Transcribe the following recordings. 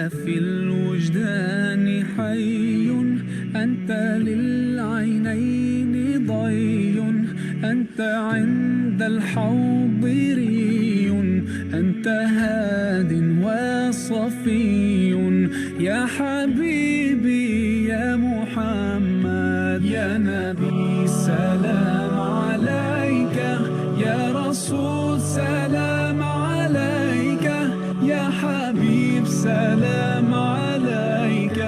في الوجدان حي، أنت للعينين ضي، أنت عند الحوض ري، أنت هاد وصفي، يا حبيبي يا محمد، يا نبي سلام عليك، يا رسول سلام عليك، يا حبيب سلام عليك،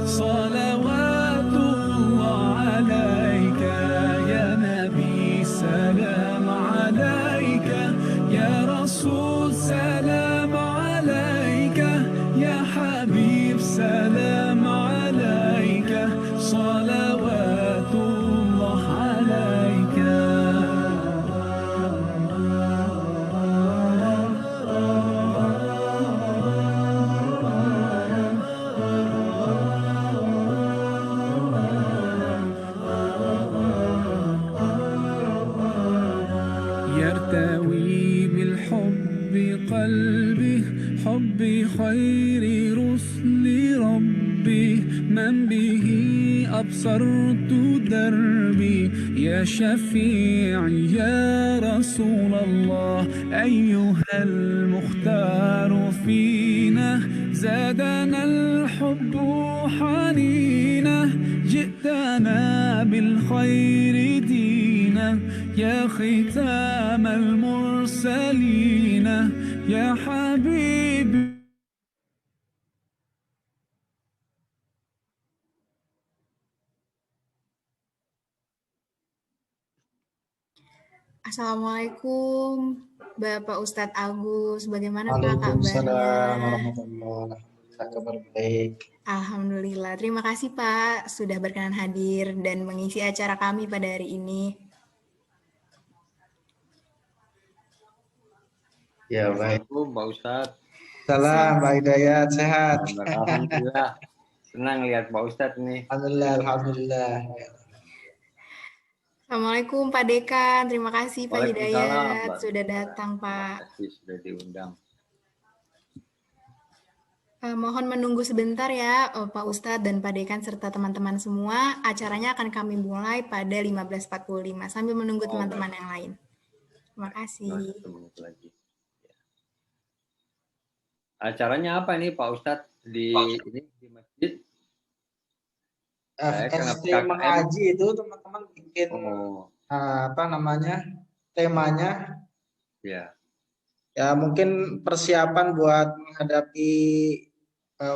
صلوات الله عليك، يا نبي سلام عليك، يا رسول سلام عليك، يا حبيب سلام عليك، صلوات الله عليك. يرتوي بالحب قلبي، حب خير رسل ربي، من به أبصرت دربي، يا شفيعي يا رسول الله، أيها المختار فينا، زادنا الحب حنينا، جئتنا بالخير دينا، يا ختام المرسلين، يا حبيبي. Assalamualaikum Bapak Ustadz Agus, bagaimana Pak Waalaikumsalam kabarnya? warahmatullahi wabarakatuh. Kabar baik. Alhamdulillah, terima kasih Pak sudah berkenan hadir dan mengisi acara kami pada hari ini. Ya baik. Assalamualaikum Pak Ustadz. Salam Pak Hidayat, sehat. Alhamdulillah, senang lihat Pak Ustadz nih. Alhamdulillah. Assalamualaikum Pak Dekan, terima kasih Pak Hidayat Pak. sudah datang Pak. Terima kasih sudah diundang. Mohon menunggu sebentar ya Pak Ustadz dan Pak Dekan serta teman-teman semua. Acaranya akan kami mulai pada 15.45 sambil menunggu teman-teman yang lain. Terima kasih. Lagi. Acaranya apa ini Pak Ustadz di masjid? FST mengaji itu teman-teman bikin temanya. Ya. Ya mungkin persiapan buat menghadapi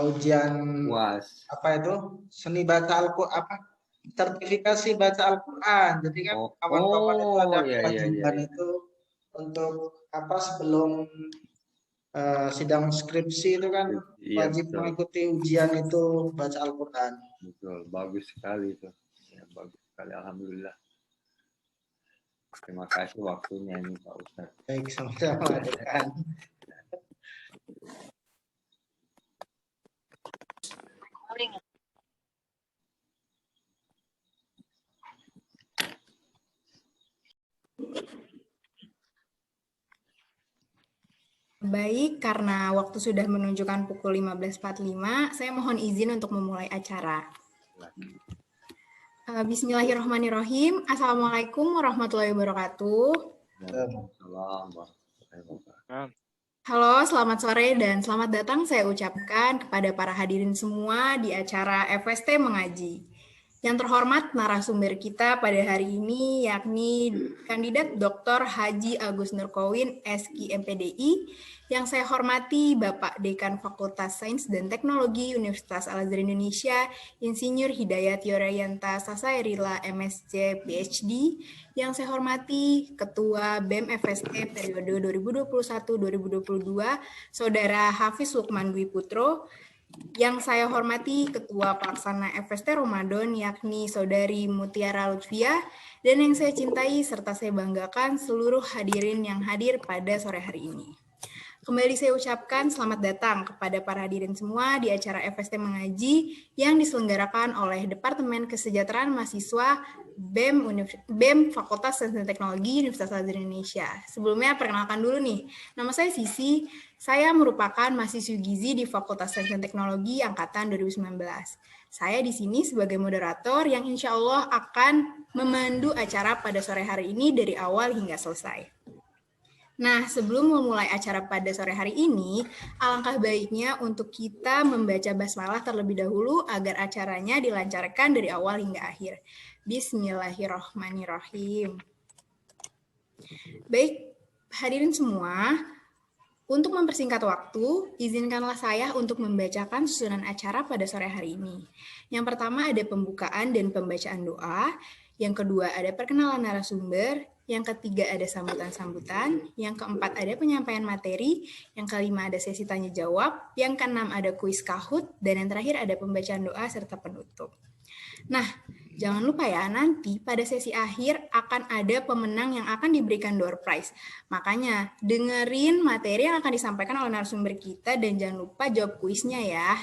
ujian UAS. Seni baca Al-Qur'an, sertifikasi baca Al-Qur'an. Jadi kan kawan-kawan itu ada kewajiban itu untuk sebelum sidang skripsi itu kan wajib mengikuti ujian itu baca Al-Qur'an. Betul, bagus sekali itu. Ya, bagus sekali, alhamdulillah. Terima kasih waktunya ini Pak Ustadz. Baik, sama-sama. Baik, karena waktu sudah menunjukkan pukul 15.45, saya mohon izin untuk memulai acara. Bismillahirrahmanirrahim. Assalamualaikum warahmatullahi wabarakatuh. Halo, selamat sore dan selamat datang saya ucapkan kepada para hadirin semua di acara FST Mengaji. Yang terhormat narasumber kita pada hari ini yakni Kandidat Dr. Haji Agus Nurkowin, SQ MPDI, yang saya hormati Bapak Dekan Fakultas Sains dan Teknologi Universitas Al-Azhar Indonesia, Insinyur Hidayat Yorayanta Sasaerila, MSc, PhD, yang saya hormati Ketua BEM FST periode 2021-2022, Saudara Hafiz Lukman Dwi Putro, yang saya hormati Ketua Pelaksana FST Ramadan yakni Saudari Mutiara Lutfia, dan yang saya cintai serta saya banggakan seluruh hadirin yang hadir pada sore hari ini. Kembali saya ucapkan selamat datang kepada para hadirin semua di acara FST Mengaji yang diselenggarakan oleh Departemen Kesejahteraan Mahasiswa BEM Fakultas Sains dan Teknologi Universitas Al-Azhar Indonesia. Sebelumnya perkenalkan dulu nih, nama saya Sisi, saya merupakan mahasiswi gizi di Fakultas Sains dan Teknologi Angkatan 2019. Saya di sini sebagai moderator yang insya Allah akan memandu acara pada sore hari ini dari awal hingga selesai. Nah, sebelum memulai acara pada sore hari ini, alangkah baiknya untuk kita membaca basmalah terlebih dahulu agar acaranya dilancarkan dari awal hingga akhir. Bismillahirrahmanirrahim. Baik, hadirin semua, untuk mempersingkat waktu, izinkanlah saya untuk membacakan susunan acara pada sore hari ini. Yang pertama ada pembukaan dan pembacaan doa, yang kedua ada perkenalan narasumber, yang ketiga ada sambutan-sambutan, yang keempat ada penyampaian materi, yang kelima ada sesi tanya-jawab, yang keenam ada kuis Kahoot, dan yang terakhir ada pembacaan doa serta penutup. Nah, jangan lupa ya, nanti pada sesi akhir akan ada pemenang yang akan diberikan door prize. Makanya, dengerin materi yang akan disampaikan oleh narasumber kita dan jangan lupa jawab kuisnya ya.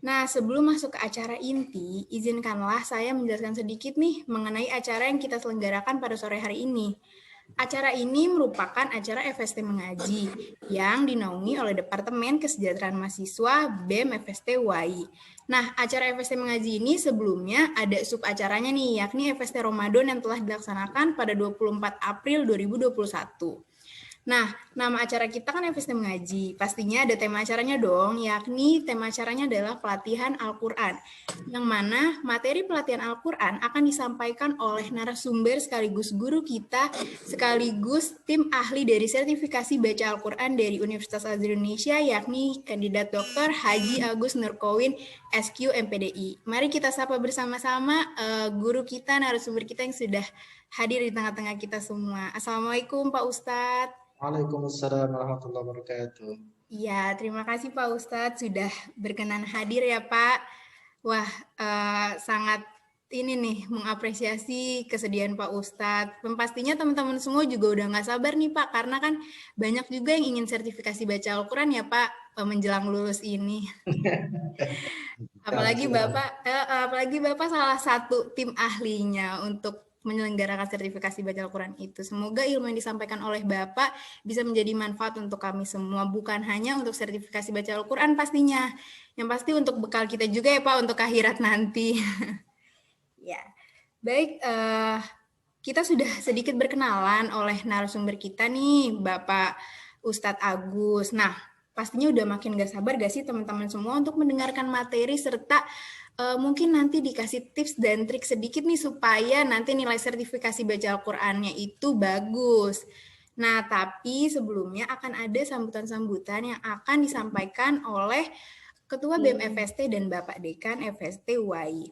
Nah, sebelum masuk ke acara inti, izinkanlah saya menjelaskan sedikit nih mengenai acara yang kita selenggarakan pada sore hari ini. Acara ini merupakan acara FST Mengaji yang dinaungi oleh Departemen Kesejahteraan Mahasiswa BEM FST UAI. Nah, acara FST Mengaji ini sebelumnya ada sub acaranya nih, yakni FST Ramadan yang telah dilaksanakan pada 24 April 2021. Nah, nama acara kita kan FST Mengaji. Pastinya ada tema acaranya dong, yakni tema acaranya adalah pelatihan Al-Quran. Yang mana materi pelatihan Al-Quran akan disampaikan oleh narasumber sekaligus guru kita, sekaligus tim ahli dari sertifikasi baca Al-Quran dari Universitas Al-Azhar Indonesia, yakni kandidat Dr. Haji Agus Nurkowin, SQ MPDI. Mari kita sapa bersama-sama guru kita, narasumber kita yang sudah hadir di tengah-tengah kita semua. Assalamualaikum Pak Ustadz. Waalaikumsalam warahmatullahi wabarakatuh. Iya, terima kasih Pak Ustadz sudah berkenan hadir ya Pak. Wah, sangat ini nih mengapresiasi kesediaan Pak Ustadz. Pastinya teman-teman semua juga udah nggak sabar nih Pak, karena kan banyak juga yang ingin sertifikasi baca Al-Quran ya Pak menjelang lulus ini. apalagi Bapak salah satu tim ahlinya untuk menyelenggarakan sertifikasi baca Al-Quran itu. Semoga ilmu yang disampaikan oleh Bapak bisa menjadi manfaat untuk kami semua, bukan hanya untuk sertifikasi baca Al-Quran pastinya, yang pasti untuk bekal kita juga ya Pak untuk akhirat nanti. Ya, baik, kita sudah sedikit berkenalan oleh narasumber kita nih, Bapak Ustadz Agus. Nah, pastinya udah makin gak sabar gak sih teman-teman semua untuk mendengarkan materi serta mungkin nanti dikasih tips dan trik sedikit nih supaya nanti nilai sertifikasi baca Al-Qur'annya itu bagus. Nah, tapi sebelumnya akan ada sambutan-sambutan yang akan disampaikan oleh Ketua BEM FST dan Bapak Dekan FST UAI.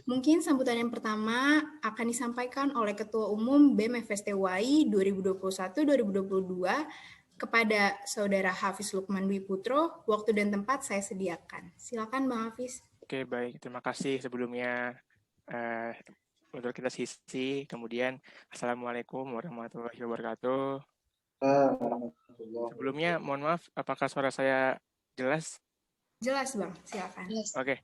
Mungkin sambutan yang pertama akan disampaikan oleh Ketua Umum BEM FST UAI 2021-2022 kepada Saudara Hafiz Lukman Dwi Putro. Waktu dan tempat saya sediakan. Silakan Bang Hafiz. Oke, baik. Terima kasih sebelumnya untuk kita Sisi. Kemudian, Assalamualaikum warahmatullahi wabarakatuh. Sebelumnya, mohon maaf, apakah suara saya jelas? Jelas, Bang. Silakan. Oke.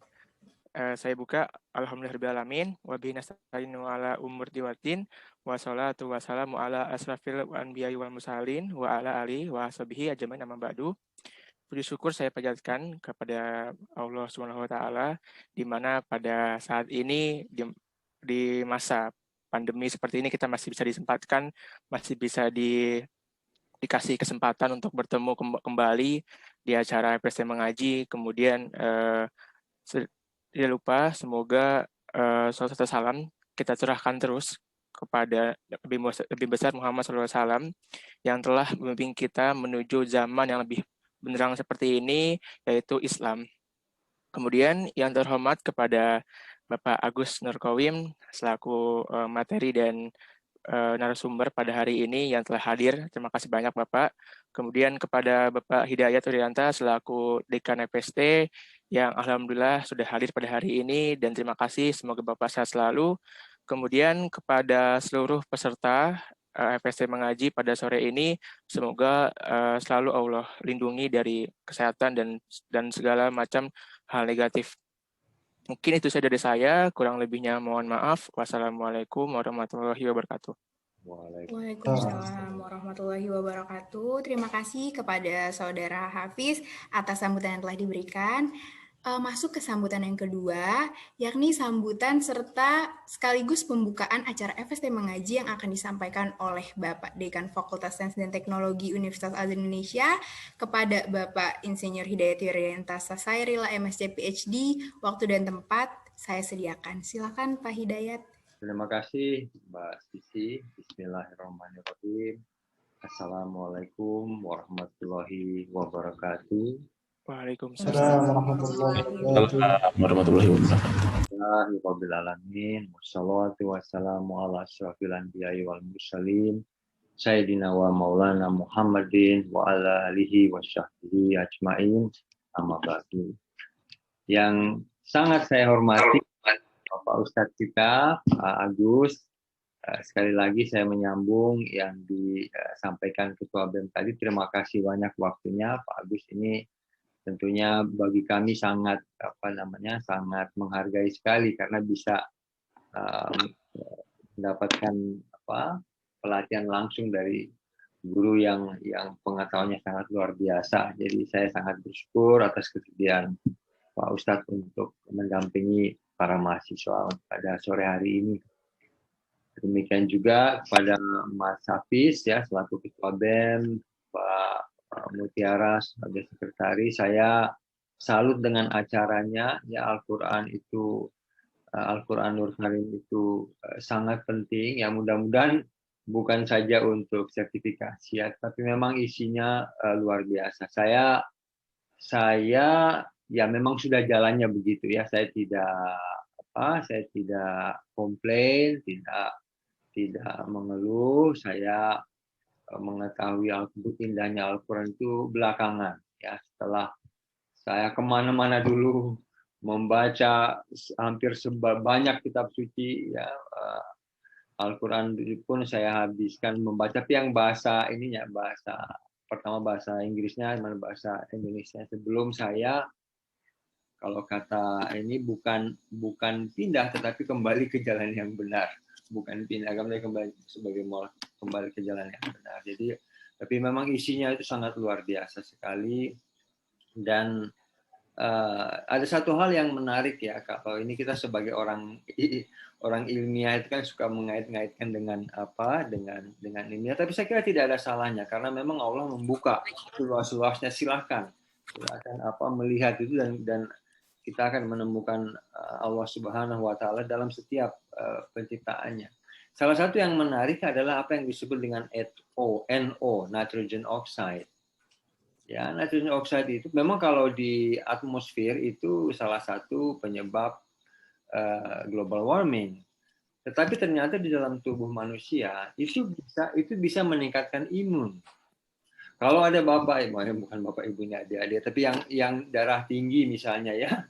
Saya buka. Alhamdulillahirrahmanirrahim. Wabihi nasta'inu ala umur diwatin. Wassalatu wassalamu ala asrafil anbiya'i wal mursalin. Wa ala alihi wa sahbihi ajmain amma ba'du. Puji syukur saya panjatkan kepada Allah Subhanahu wa taala di mana pada saat ini di masa pandemi seperti ini kita masih bisa disempatkan, masih bisa dikasih kesempatan untuk bertemu kembali di acara FST Mengaji. Kemudian tidak lupa semoga satu salam kita curahkan terus kepada lebih besar Muhammad SAW yang telah membimbing kita menuju zaman yang lebih benderang seperti ini, yaitu Islam. Kemudian yang terhormat kepada Bapak Agus Nurkowin selaku materi dan narasumber pada hari ini yang telah hadir. Terima kasih banyak Bapak. Kemudian kepada Bapak Hidayat Urianta selaku Dekan FST yang alhamdulillah sudah hadir pada hari ini dan terima kasih, semoga Bapak sehat selalu. Kemudian kepada seluruh peserta FST mengaji pada sore ini. Semoga selalu Allah lindungi dari kesehatan dan segala macam hal negatif. Mungkin itu saja dari saya, kurang lebihnya mohon maaf. Wassalamualaikum warahmatullahi wabarakatuh. Waalaikumsalam warahmatullahi wabarakatuh. Terima kasih kepada Saudara Hafiz atas sambutan yang telah diberikan. Masuk ke sambutan yang kedua, yakni sambutan serta sekaligus pembukaan acara FST Mengaji yang akan disampaikan oleh Bapak Dekan Fakultas Sains dan Teknologi Universitas Al-Azhar Indonesia kepada Bapak Insinyur Hidayat Yurianta Sasairila MSc PhD. Waktu dan tempat saya sediakan. Silakan Pak Hidayat. Terima kasih Mbak Sisi. Bismillahirrahmanirrahim. Assalamualaikum warahmatullahi wabarakatuh. Waalaikumsalam warahmatullahi wabarakatuh. Alhamdulillahirrahmanirrahim. Wassalatu wassalamu ala asyrafil anbiya'i wal mursalin. Sayyidina wa maulana Muhammadin wa ala alihi wa sahbihi ajma'in. Amma ba'du. Yang sangat saya hormati Bapak Ustadz kita, Pak Agus. Sekali lagi saya menyambung yang disampaikan Ketua BEM tadi. Terima kasih banyak waktunya, Pak Agus. Ini tentunya bagi kami sangat sangat menghargai sekali karena bisa mendapatkan pelatihan langsung dari guru yang pengetahuannya sangat luar biasa. Jadi saya sangat bersyukur atas kesediaan Pak Ustadz untuk mendampingi para mahasiswa pada sore hari ini. Demikian juga kepada Mas Hafiz ya selaku Ketua BEM, Pak Mutiara sebagai sekretaris. Saya salut dengan acaranya ya. Al-Quran Nur Karim itu sangat penting ya. Mudah-mudahan bukan saja untuk sertifikasi ya, tapi memang isinya luar biasa. Saya ya memang sudah jalannya begitu ya. Saya tidak komplain, tidak mengeluh. Saya mengetahui indahnya Al-Quran itu belakangan ya, setelah saya kemana-mana dulu membaca hampir banyak kitab suci ya. Al-Quran pun saya habiskan membaca, tapi yang pertama bahasa Inggrisnya, bahasa Indonesia. Sebelum saya, kalau kata ini bukan pindah, tetapi kembali ke jalan yang benar. Bukan pindah, kembali ke jalan yang benar. Jadi, tapi memang isinya itu sangat luar biasa sekali. Dan ada satu hal yang menarik ya, kalau ini kita sebagai orang ilmiah itu kan suka mengait-ngaitkan dengan ilmiah, tapi saya kira tidak ada salahnya karena memang Allah membuka seluas-luasnya. Silakan melihat itu dan kita akan menemukan Allah Subhanahu wa taala dalam setiap penciptaannya. Salah satu yang menarik adalah apa yang disebut dengan NO, nitrogen oxide. Ya, nitrogen oxide itu memang kalau di atmosfer itu salah satu penyebab global warming. Tetapi ternyata di dalam tubuh manusia itu bisa meningkatkan imun. Kalau ada bukan bapak ibunya adik-adik, tapi yang darah tinggi misalnya ya,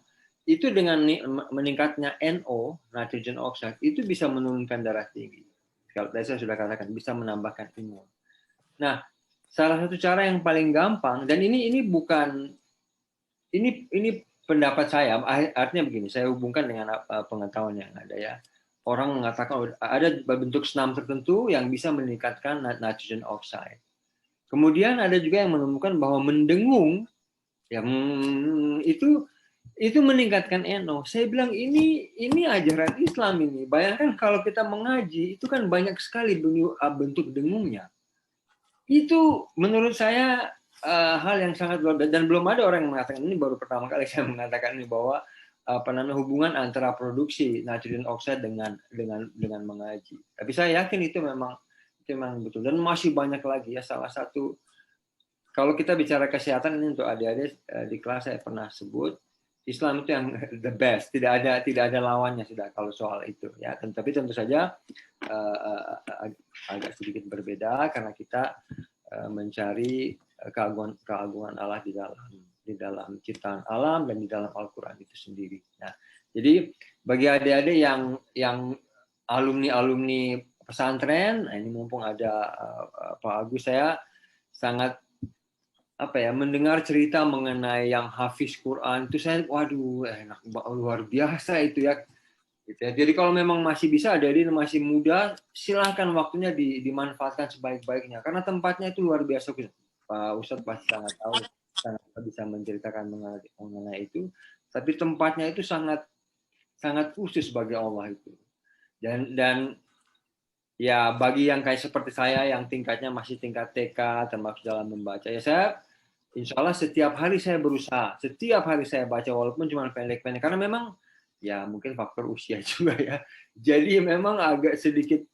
itu dengan meningkatnya NO, nitrogen oxide, itu bisa menurunkan darah tinggi. Kalau tadi saya sudah katakan, bisa menambahkan imun. Nah, salah satu cara yang paling gampang, dan ini pendapat saya, artinya begini, saya hubungkan dengan pengetahuan yang ada ya. Orang mengatakan ada bentuk senam tertentu yang bisa meningkatkan nitrogen oxide. Kemudian ada juga yang menemukan bahwa mendengung yang itu meningkatkan NO. Saya bilang ini ajaran Islam ini. Bayangkan kalau kita mengaji itu kan banyak sekali bentuk dengungnya. Itu menurut saya hal yang sangat luar biasa, dan belum ada orang yang mengatakan ini. Baru pertama kali saya mengatakan ini bahwa hubungan antara produksi nitrogen oxide dengan mengaji. Tapi saya yakin itu memang betul, dan masih banyak lagi ya. Salah satu, kalau kita bicara kesehatan ini untuk adik-adik di kelas saya pernah sebut Islam itu yang the best, tidak ada lawannya sudah kalau soal itu ya. Tapi tentu saja agak sedikit berbeda karena kita mencari keagungan Allah di dalam ciptaan alam dan di dalam Al-Quran itu sendiri. Nah, jadi bagi adik-adik yang alumni pesantren. Nah, ini mumpung ada Pak Agus, saya sangat mendengar cerita mengenai yang hafiz Quran itu, saya waduh enak, luar biasa itu ya. Gitu ya. Jadi kalau memang masih bisa, jadi masih muda, silahkan waktunya dimanfaatkan sebaik-baiknya karena tempatnya itu luar biasa. Pak Ustadz pasti sangat tahu, sangat bisa menceritakan mengenai itu. Tapi tempatnya itu sangat khusus bagi Allah itu. Dan ya bagi yang kayak seperti saya yang tingkatnya masih tingkat TK termasuk dalam membaca, ya saya insya Allah setiap hari saya berusaha, setiap hari saya baca walaupun cuma pendek-pendek karena memang ya mungkin faktor usia juga ya. Jadi memang agak sedikit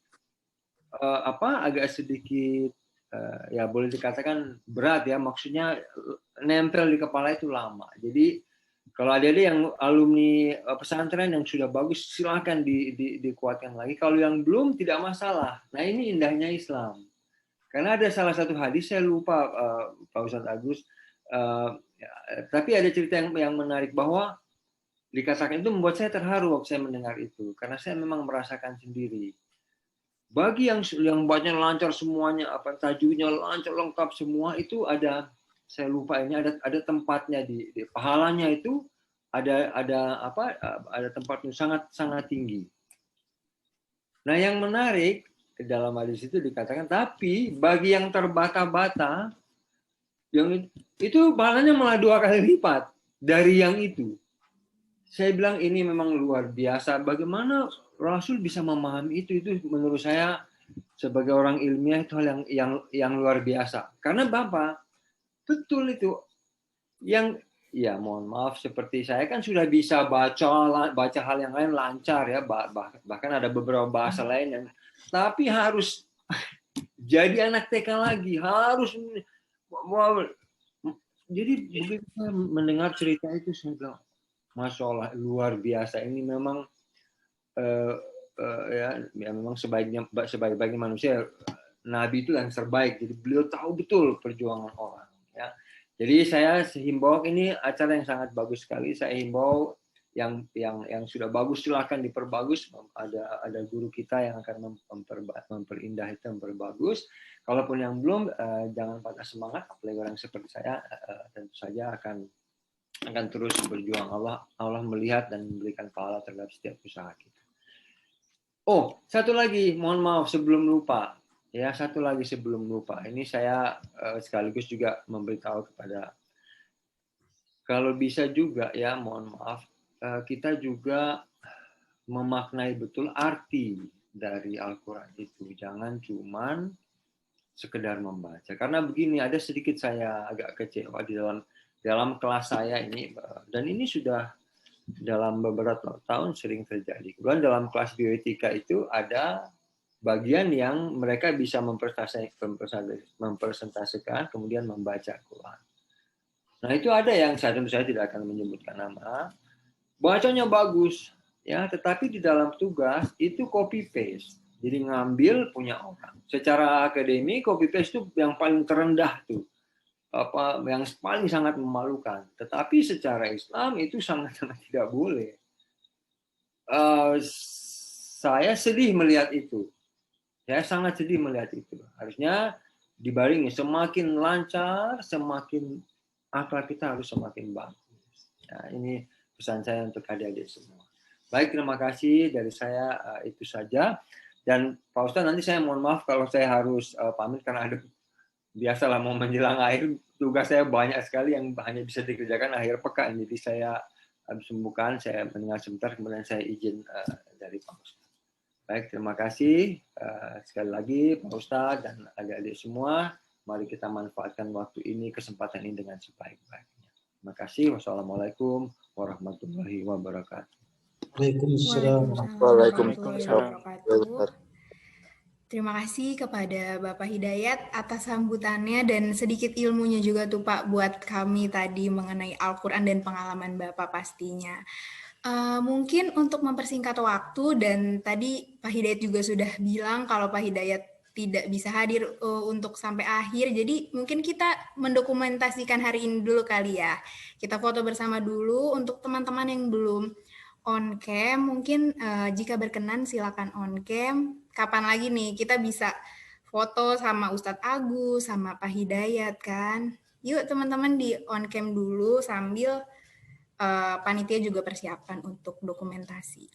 ya boleh dikatakan berat ya, maksudnya nempel di kepala itu lama. Jadi kalau ada yang alumni pesantren yang sudah bagus, silahkan dikuatkan lagi. Kalau yang belum, tidak masalah. Nah ini indahnya Islam. Karena ada salah satu hadis, saya lupa Pak Ustadz Agus, tapi ada cerita yang menarik bahwa dikatakan itu membuat saya terharu waktu saya mendengar itu. Karena saya memang merasakan sendiri. Bagi yang bacanya lancar semuanya, tajwidnya lancar lengkap semua, itu ada, saya lupa ini ada tempatnya di pahalanya itu ada tempatnya sangat tinggi. Nah yang menarik ke dalam hadis itu dikatakan, tapi bagi yang terbata-bata, yang itu pahalanya malah 2 kali lipat dari yang itu. Saya bilang ini memang luar biasa. Bagaimana Rasul bisa memahami itu menurut saya sebagai orang ilmiah itu hal yang luar biasa. Karena Bapak betul itu yang ya mohon maaf seperti saya kan sudah bisa baca hal yang lain lancar ya, bahkan ada beberapa bahasa lain yang, tapi harus jadi anak TK lagi, harus jadi begitu saya mendengar cerita itu saya bilang Masya Allah luar biasa, ini memang ya memang sebaik-baiknya manusia, Nabi itu yang terbaik, jadi beliau tahu betul perjuangan orang ya. Jadi saya himbau, ini acara yang sangat bagus sekali, saya himbau yang sudah bagus silahkan diperbagus, ada guru kita yang akan memperindah itu, memperbagus. Kalaupun yang belum, jangan patah semangat, apalagi orang seperti saya tentu saja akan terus berjuang. Allah melihat dan memberikan pahala terhadap setiap usaha kita. Oh, satu lagi, mohon maaf sebelum lupa. Ya, satu lagi sebelum lupa. Ini saya sekaligus juga memberitahu kepada, kalau bisa juga ya, mohon maaf, kita juga memaknai betul arti dari Al-Quran itu. Jangan cuman sekedar membaca. Karena begini, ada sedikit saya agak kecewa di dalam kelas saya ini, dan ini sudah dalam beberapa tahun sering terjadi. Kemudian dalam kelas bioetika itu ada bagian yang mereka bisa mempresentasikan kemudian membaca Quran. Nah itu ada yang tentu saya tidak akan menyebutkan nama, bacanya bagus ya, tetapi di dalam tugas itu copy paste, jadi ngambil punya orang. Secara akademik copy paste itu yang paling terendah tuh, yang paling sangat memalukan. Tetapi secara Islam itu sangat-sangat tidak boleh. Saya sedih melihat itu. Saya sangat sedih melihat itu. Harusnya dibarengi, semakin lancar, semakin akhlak kita harus semakin bagus. Nah, ini pesan saya untuk adik-adik semua. Baik, terima kasih dari saya, itu saja. Dan Pak Ustadz, nanti saya mohon maaf kalau saya harus pamit karena ada, biasalah mau menjelang akhir, tugas saya banyak sekali yang hanya bisa dikerjakan akhir pekan. Jadi saya habis pembukaan, saya mendengar sebentar, kemudian saya izin dari Pak Ustadz. Baik, terima kasih sekali lagi Pak Ustadz dan adik-adik semua. Mari kita manfaatkan waktu ini, kesempatan ini dengan sebaik-baiknya. Terima kasih. Wassalamualaikum warahmatullahi wabarakatuh. Waalaikumsalam warahmatullahi wabarakatuh. Terima kasih kepada Bapak Hidayat atas sambutannya dan sedikit ilmunya juga tuh Pak buat kami tadi mengenai Al-Quran dan pengalaman Bapak pastinya. Mungkin untuk mempersingkat waktu, dan tadi Pak Hidayat juga sudah bilang kalau Pak Hidayat tidak bisa hadir untuk sampai akhir, jadi mungkin kita mendokumentasikan hari ini dulu kali ya. Kita foto bersama dulu. Untuk teman-teman yang belum on cam, mungkin jika berkenan silakan on cam. kapan lagi nih kita bisa foto sama Ustadz Agus, sama Pak Hidayat kan. Yuk teman-teman di on cam dulu sambil panitia juga persiapan untuk dokumentasi.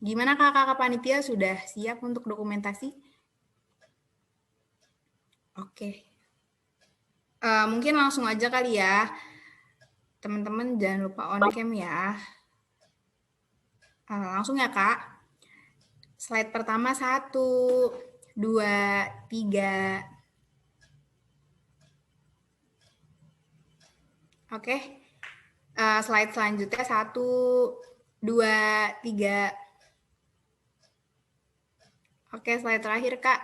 Gimana kakak-kakak panitia, sudah siap untuk dokumentasi? Oke. Mungkin langsung aja kali ya. Teman-teman jangan lupa on cam ya. Langsung ya Kak. Slide pertama 1, 2, 3. Oke. Slide selanjutnya 1, 2, 3. Oke, slide terakhir Kak.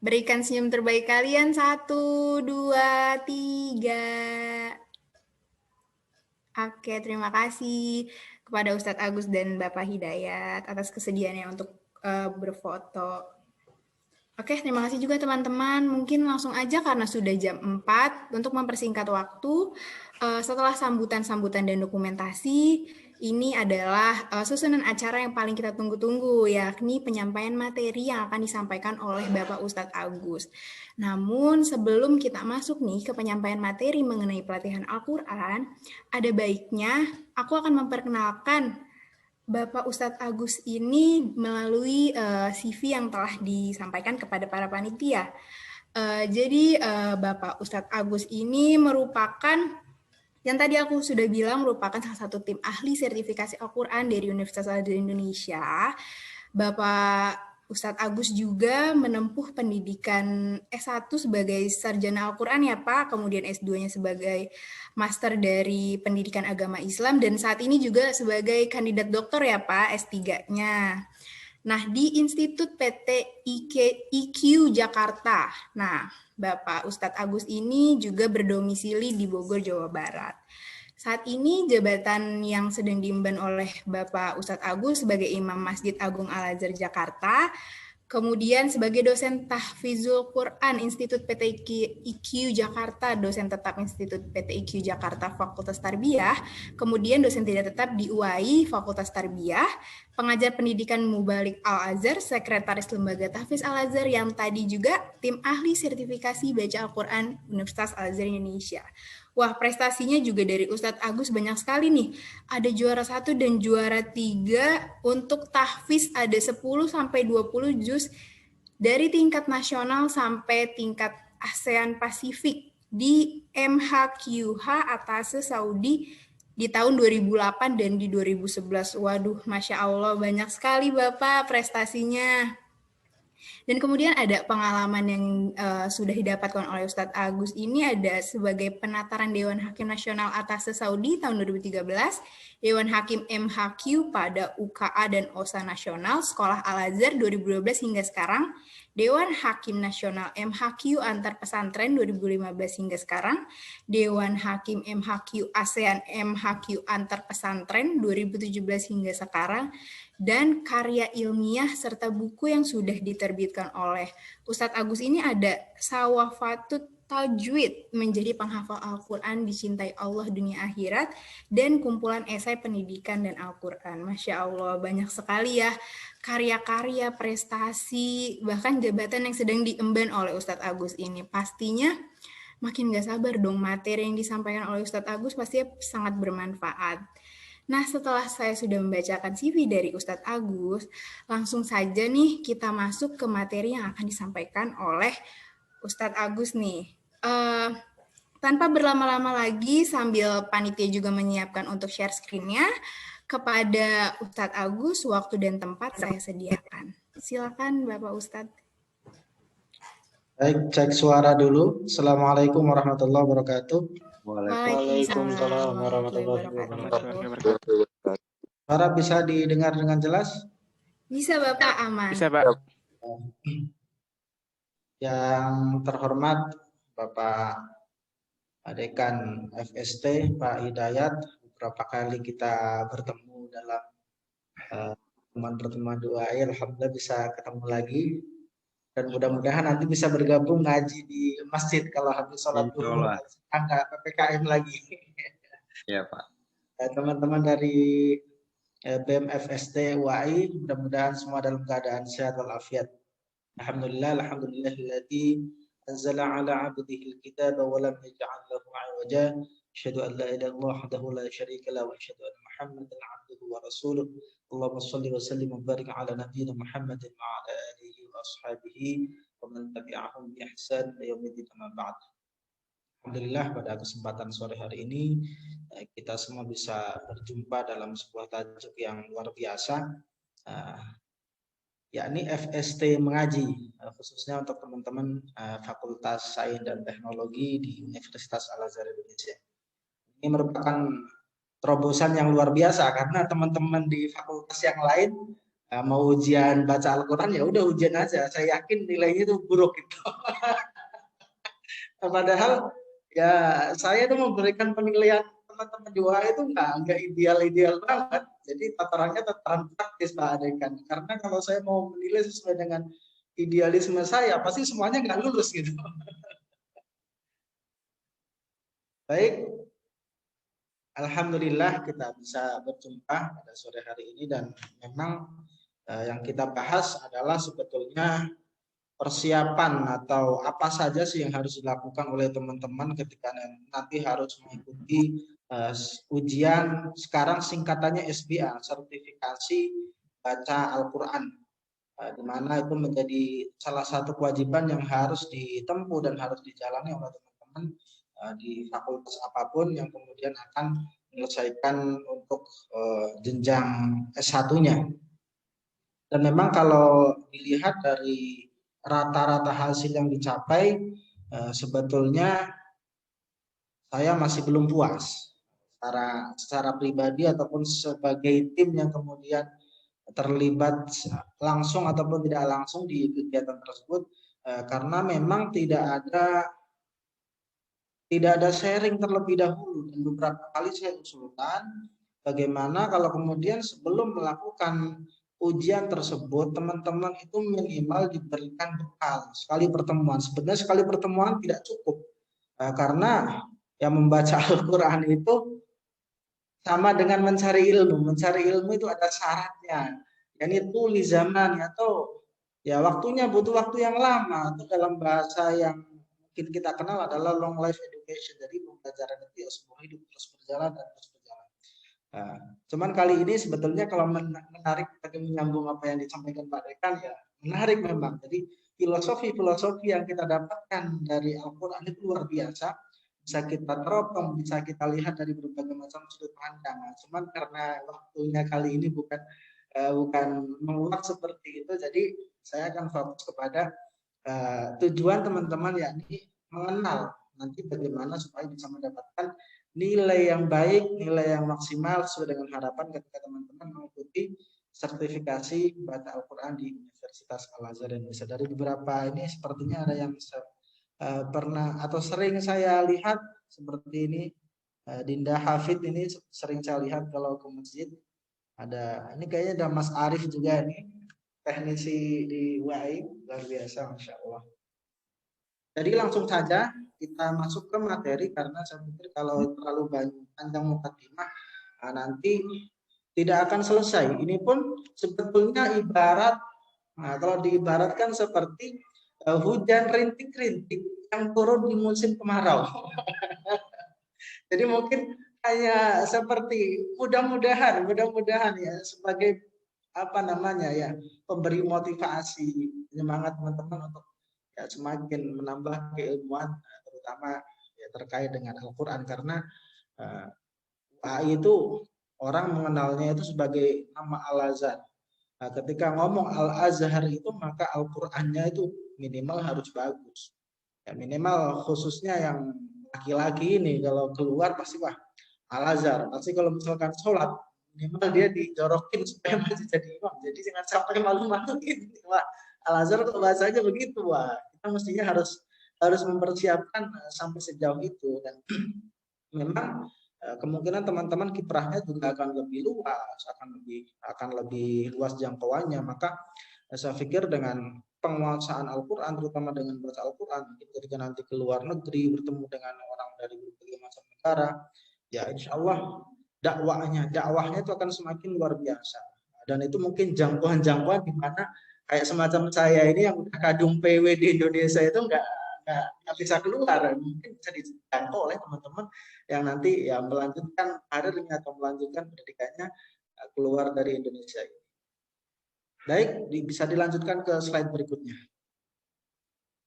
Berikan senyum terbaik kalian 1, 2, 3. Oke, terima kasih kepada Ustadz Agus dan Bapak Hidayat atas kesediaannya untuk berfoto. Oke, terima kasih juga teman-teman. Mungkin langsung aja karena sudah jam 4 untuk mempersingkat waktu. Setelah sambutan-sambutan dan dokumentasi, ini adalah susunan acara yang paling kita tunggu-tunggu, yakni penyampaian materi yang akan disampaikan oleh Bapak Ustadz Agus. Namun sebelum kita masuk nih ke penyampaian materi mengenai pelatihan Al-Quran, ada baiknya aku akan memperkenalkan Bapak Ustadz Agus ini melalui CV yang telah disampaikan kepada para panitia. Jadi Bapak Ustadz Agus ini merupakan, yang tadi aku sudah bilang, merupakan salah satu tim ahli sertifikasi Al-Quran dari Universitas Al-Azhar Indonesia. Bapak Ustadz Agus juga menempuh pendidikan S1 sebagai sarjana Al-Quran ya Pak, kemudian S2-nya sebagai master dari pendidikan agama Islam, dan saat ini juga sebagai kandidat doktor ya Pak, S3-nya. Nah, di Institut PT IQ Jakarta. Nah, Bapak Ustadz Agus ini juga berdomisili di Bogor, Jawa Barat. Saat ini jabatan yang sedang diemban oleh Bapak Ustadz Agus sebagai Imam Masjid Agung Al-Azhar Jakarta, kemudian sebagai dosen Tahfizul Quran Institut PT IQ Jakarta, dosen tetap Institut PT IQ Jakarta Fakultas Tarbiyah, kemudian dosen tidak tetap di UAI Fakultas Tarbiyah, pengajar pendidikan Mubalik Al-Azhar, sekretaris Lembaga Tahfiz Al-Azhar, yang tadi juga tim ahli sertifikasi baca Al-Quran Universitas Al-Azhar Indonesia. Wah, prestasinya juga dari Ustadz Agus banyak sekali nih. Ada juara 1 dan juara 3 untuk tahfiz, ada 10-20 juz dari tingkat nasional sampai tingkat ASEAN Pasifik di MHQH Atase Saudi di tahun 2008 dan di 2011. Waduh, Masya Allah, banyak sekali Bapak prestasinya. Dan kemudian ada pengalaman yang sudah didapatkan oleh Ustadz Agus ini, ada sebagai penataran Dewan Hakim Nasional Atase Saudi tahun 2013, Dewan Hakim MHQ pada UKA dan OSA Nasional Sekolah Al-Azhar 2012 hingga sekarang, Dewan Hakim Nasional MHQ Antar Pesantren 2015 hingga sekarang, Dewan Hakim MHQ ASEAN MHQ Antar Pesantren 2017 hingga sekarang, dan karya ilmiah serta buku yang sudah diterbitkan oleh Ustadz Agus ini ada Sawafatut Tajwid, menjadi penghafal Al-Quran dicintai Allah dunia akhirat, dan kumpulan esai pendidikan dan Al-Quran. Masya Allah, banyak sekali ya karya-karya, prestasi, bahkan jabatan yang sedang diemban oleh Ustadz Agus ini. Pastinya makin gak sabar dong, materi yang disampaikan oleh Ustadz Agus pasti sangat bermanfaat. Nah, setelah saya sudah membacakan CV dari Ustadz Agus, langsung saja nih kita masuk ke materi yang akan disampaikan oleh Ustadz Agus nih. Tanpa berlama-lama lagi, sambil panitia juga menyiapkan untuk share screen-nya, kepada Ustadz Agus, waktu dan tempat saya sediakan. Silakan Bapak Ustadz. Baik, cek suara dulu. Assalamualaikum warahmatullahi wabarakatuh. Waalaikumsalam warahmatullahi wabarakatuh. Suara bisa didengar dengan jelas? Bisa Bapak, aman. Bisa Pak. Yang terhormat Bapak Dekan FST, Pak Hidayat, beberapa kali kita bertemu dalam pertemuan doa, alhamdulillah bisa ketemu lagi. Dan mudah-mudahan nanti bisa bergabung ngaji di masjid kalau habis sholat duhur, nggak PPKM lagi. Ya Pak. Teman-teman dari BEM FST UAI. Mudah-mudahan semua dalam keadaan sehat walafiat. Alhamdulillahilladzi anzala ala 'abdihi al-kitaba wa lam yaj'al lahu 'iwaja. Asyhadu an la ilaha illallah wahdahu la syarika lahu wa asyhadu anna Muhammadan 'abduhu wa rasuluh. Allahumma shalli wa sallim wa barik ala nabiyyina Muhammadin wa ala alihi wa ashabihi wa man tabi'ahum bi ihsan ila yaumil amma ba'd. Alhamdulillah pada kesempatan sore hari ini kita semua bisa berjumpa dalam sebuah tajuk yang luar biasa, yakni FST mengaji, khususnya untuk teman-teman Fakultas Sains dan Teknologi di Universitas Al-Azhar Indonesia. Ini merupakan terobosan yang luar biasa karena teman-teman di fakultas yang lain mau ujian baca Al-Quran ya udah ujian aja. Saya yakin nilainya itu buruk gitu. Padahal ya saya itu memberikan penilaian teman-teman di UAI itu nggak ideal banget. Jadi tatarannya tataran praktis Pak Adekan. Karena kalau saya mau menilai sesuai dengan idealisme saya, pasti semuanya nggak lulus gitu. Baik, alhamdulillah kita bisa berjumpa pada sore hari ini dan memang yang kita bahas adalah sebetulnya persiapan atau apa saja sih yang harus dilakukan oleh teman-teman ketika nanti harus mengikuti ujian, sekarang singkatannya SBA, sertifikasi baca Al-Quran, di mana itu menjadi salah satu kewajiban yang harus ditempuh dan harus dijalani oleh teman-teman di fakultas apapun yang kemudian akan menyelesaikan untuk jenjang S1-nya. Dan memang kalau dilihat dari rata-rata hasil yang dicapai, sebetulnya saya masih belum puas secara pribadi ataupun sebagai tim yang kemudian terlibat langsung ataupun tidak langsung di kegiatan tersebut, karena memang tidak ada sharing terlebih dahulu. Dan beberapa kali saya usulkan bagaimana kalau kemudian sebelum melakukan ujian tersebut teman-teman itu minimal diberikan bekal sekali pertemuan. Sebenarnya sekali pertemuan tidak cukup, karena yang membaca Al-Quran itu sama dengan mencari ilmu. Mencari ilmu itu ada syaratnya, yakni tulis zaman atau ya waktunya butuh waktu yang lama. Itu dalam bahasa yang mungkin kita kenal adalah long life education. Jadi pembelajaran itu ya seumur hidup, terus berjalan dan terus berjalan. Cuman kali ini sebetulnya kalau menarik bagi menyambung apa yang disampaikan Pak Dekan, ya menarik memang. Jadi filosofi yang kita dapatkan dari Al-Quran itu luar biasa. Bisa kita teropong, bisa kita lihat dari berbagai macam sudut pandang. Cuman karena waktunya kali ini bukan menguak seperti itu, jadi saya akan fokus kepada tujuan teman-teman, yakni mengenal nanti bagaimana supaya bisa mendapatkan nilai yang baik, nilai yang maksimal sesuai dengan harapan ketika teman-teman mengikuti sertifikasi baca Al-Quran di Universitas Al-Azhar Indonesia. Dari beberapa ini sepertinya ada yang pernah atau sering saya lihat seperti ini. Dinda Hafid ini sering saya lihat kalau ke masjid. Ini kayaknya ada Mas Arif juga nih, teknisi di UAI, luar biasa, Masya Allah. Jadi langsung saja kita masuk ke materi, karena saya pikir kalau terlalu panjang mukadimah nanti tidak akan selesai. Ini pun sebetulnya ibarat, kalau diibaratkan seperti hujan rintik-rintik yang turun di musim kemarau. Jadi mungkin hanya seperti mudah-mudahan ya sebagai pemberi motivasi, penyemangat teman-teman untuk ya semakin menambah keilmuan, terutama ya terkait dengan Al-Quran, karena UAI itu orang mengenalnya itu sebagai nama Al-Azhar. Ketika ngomong Al-Azhar itu maka Al-Qurannya itu minimal harus bagus. Ya, minimal khususnya yang laki-laki ini kalau keluar pasti wah Al-Azhar. Pasti kalau misalkan sholat minimal dia dijorokin supaya masih jadi imam. Jadi jangan sampai malu-maluin. Wah, Al-Azhar kok bahasanya begitu, wah kita mestinya harus mempersiapkan sampai sejauh itu. Dan memang kemungkinan teman-teman kiprahnya juga akan lebih luas, akan lebih luas jangkauannya. Maka saya pikir dengan penguasaan Al-Quran, terutama dengan baca Al-Quran, ketika nanti ke luar negeri bertemu dengan orang dari berbagai macam negara, ya insya Allah dakwahnya itu akan semakin luar biasa. Dan itu mungkin jangkauan-jangkauan di mana kayak semacam saya ini yang udah kadung PW di Indonesia itu nggak bisa keluar. Mungkin bisa dijangkau oleh teman-teman yang nanti ya melanjutkan karirnya atau melanjutkan pendidikannya keluar dari Indonesia. Baik, bisa dilanjutkan ke slide berikutnya.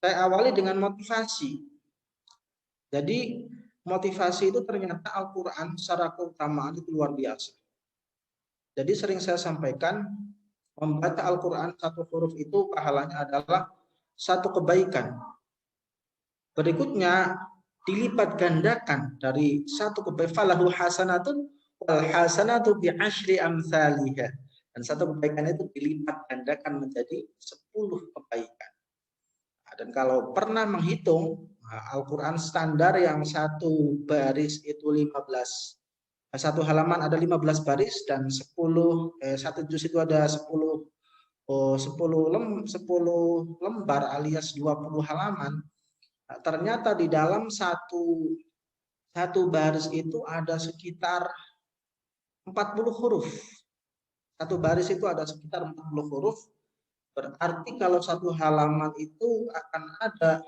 Saya awali dengan motivasi. Jadi motivasi itu ternyata Al-Quran secara keutamaan itu luar biasa. Jadi sering saya sampaikan, membaca Al-Quran satu huruf itu pahalanya adalah satu kebaikan. Berikutnya dilipat gandakan dari satu kebaikan, falahu hasanatun wal hasanatu bi asyri amsalihha. Dan satu kebaikan itu dilipat gandakan menjadi 10 kebaikan. Dan kalau pernah menghitung Al-Quran standar yang satu baris itu 15, satu halaman ada 15 baris dan satu juz itu ada 10 lembar alias 20 halaman. Nah, ternyata di dalam satu baris itu ada sekitar 40 huruf. Satu baris itu ada sekitar 40 huruf. Berarti kalau satu halaman itu akan ada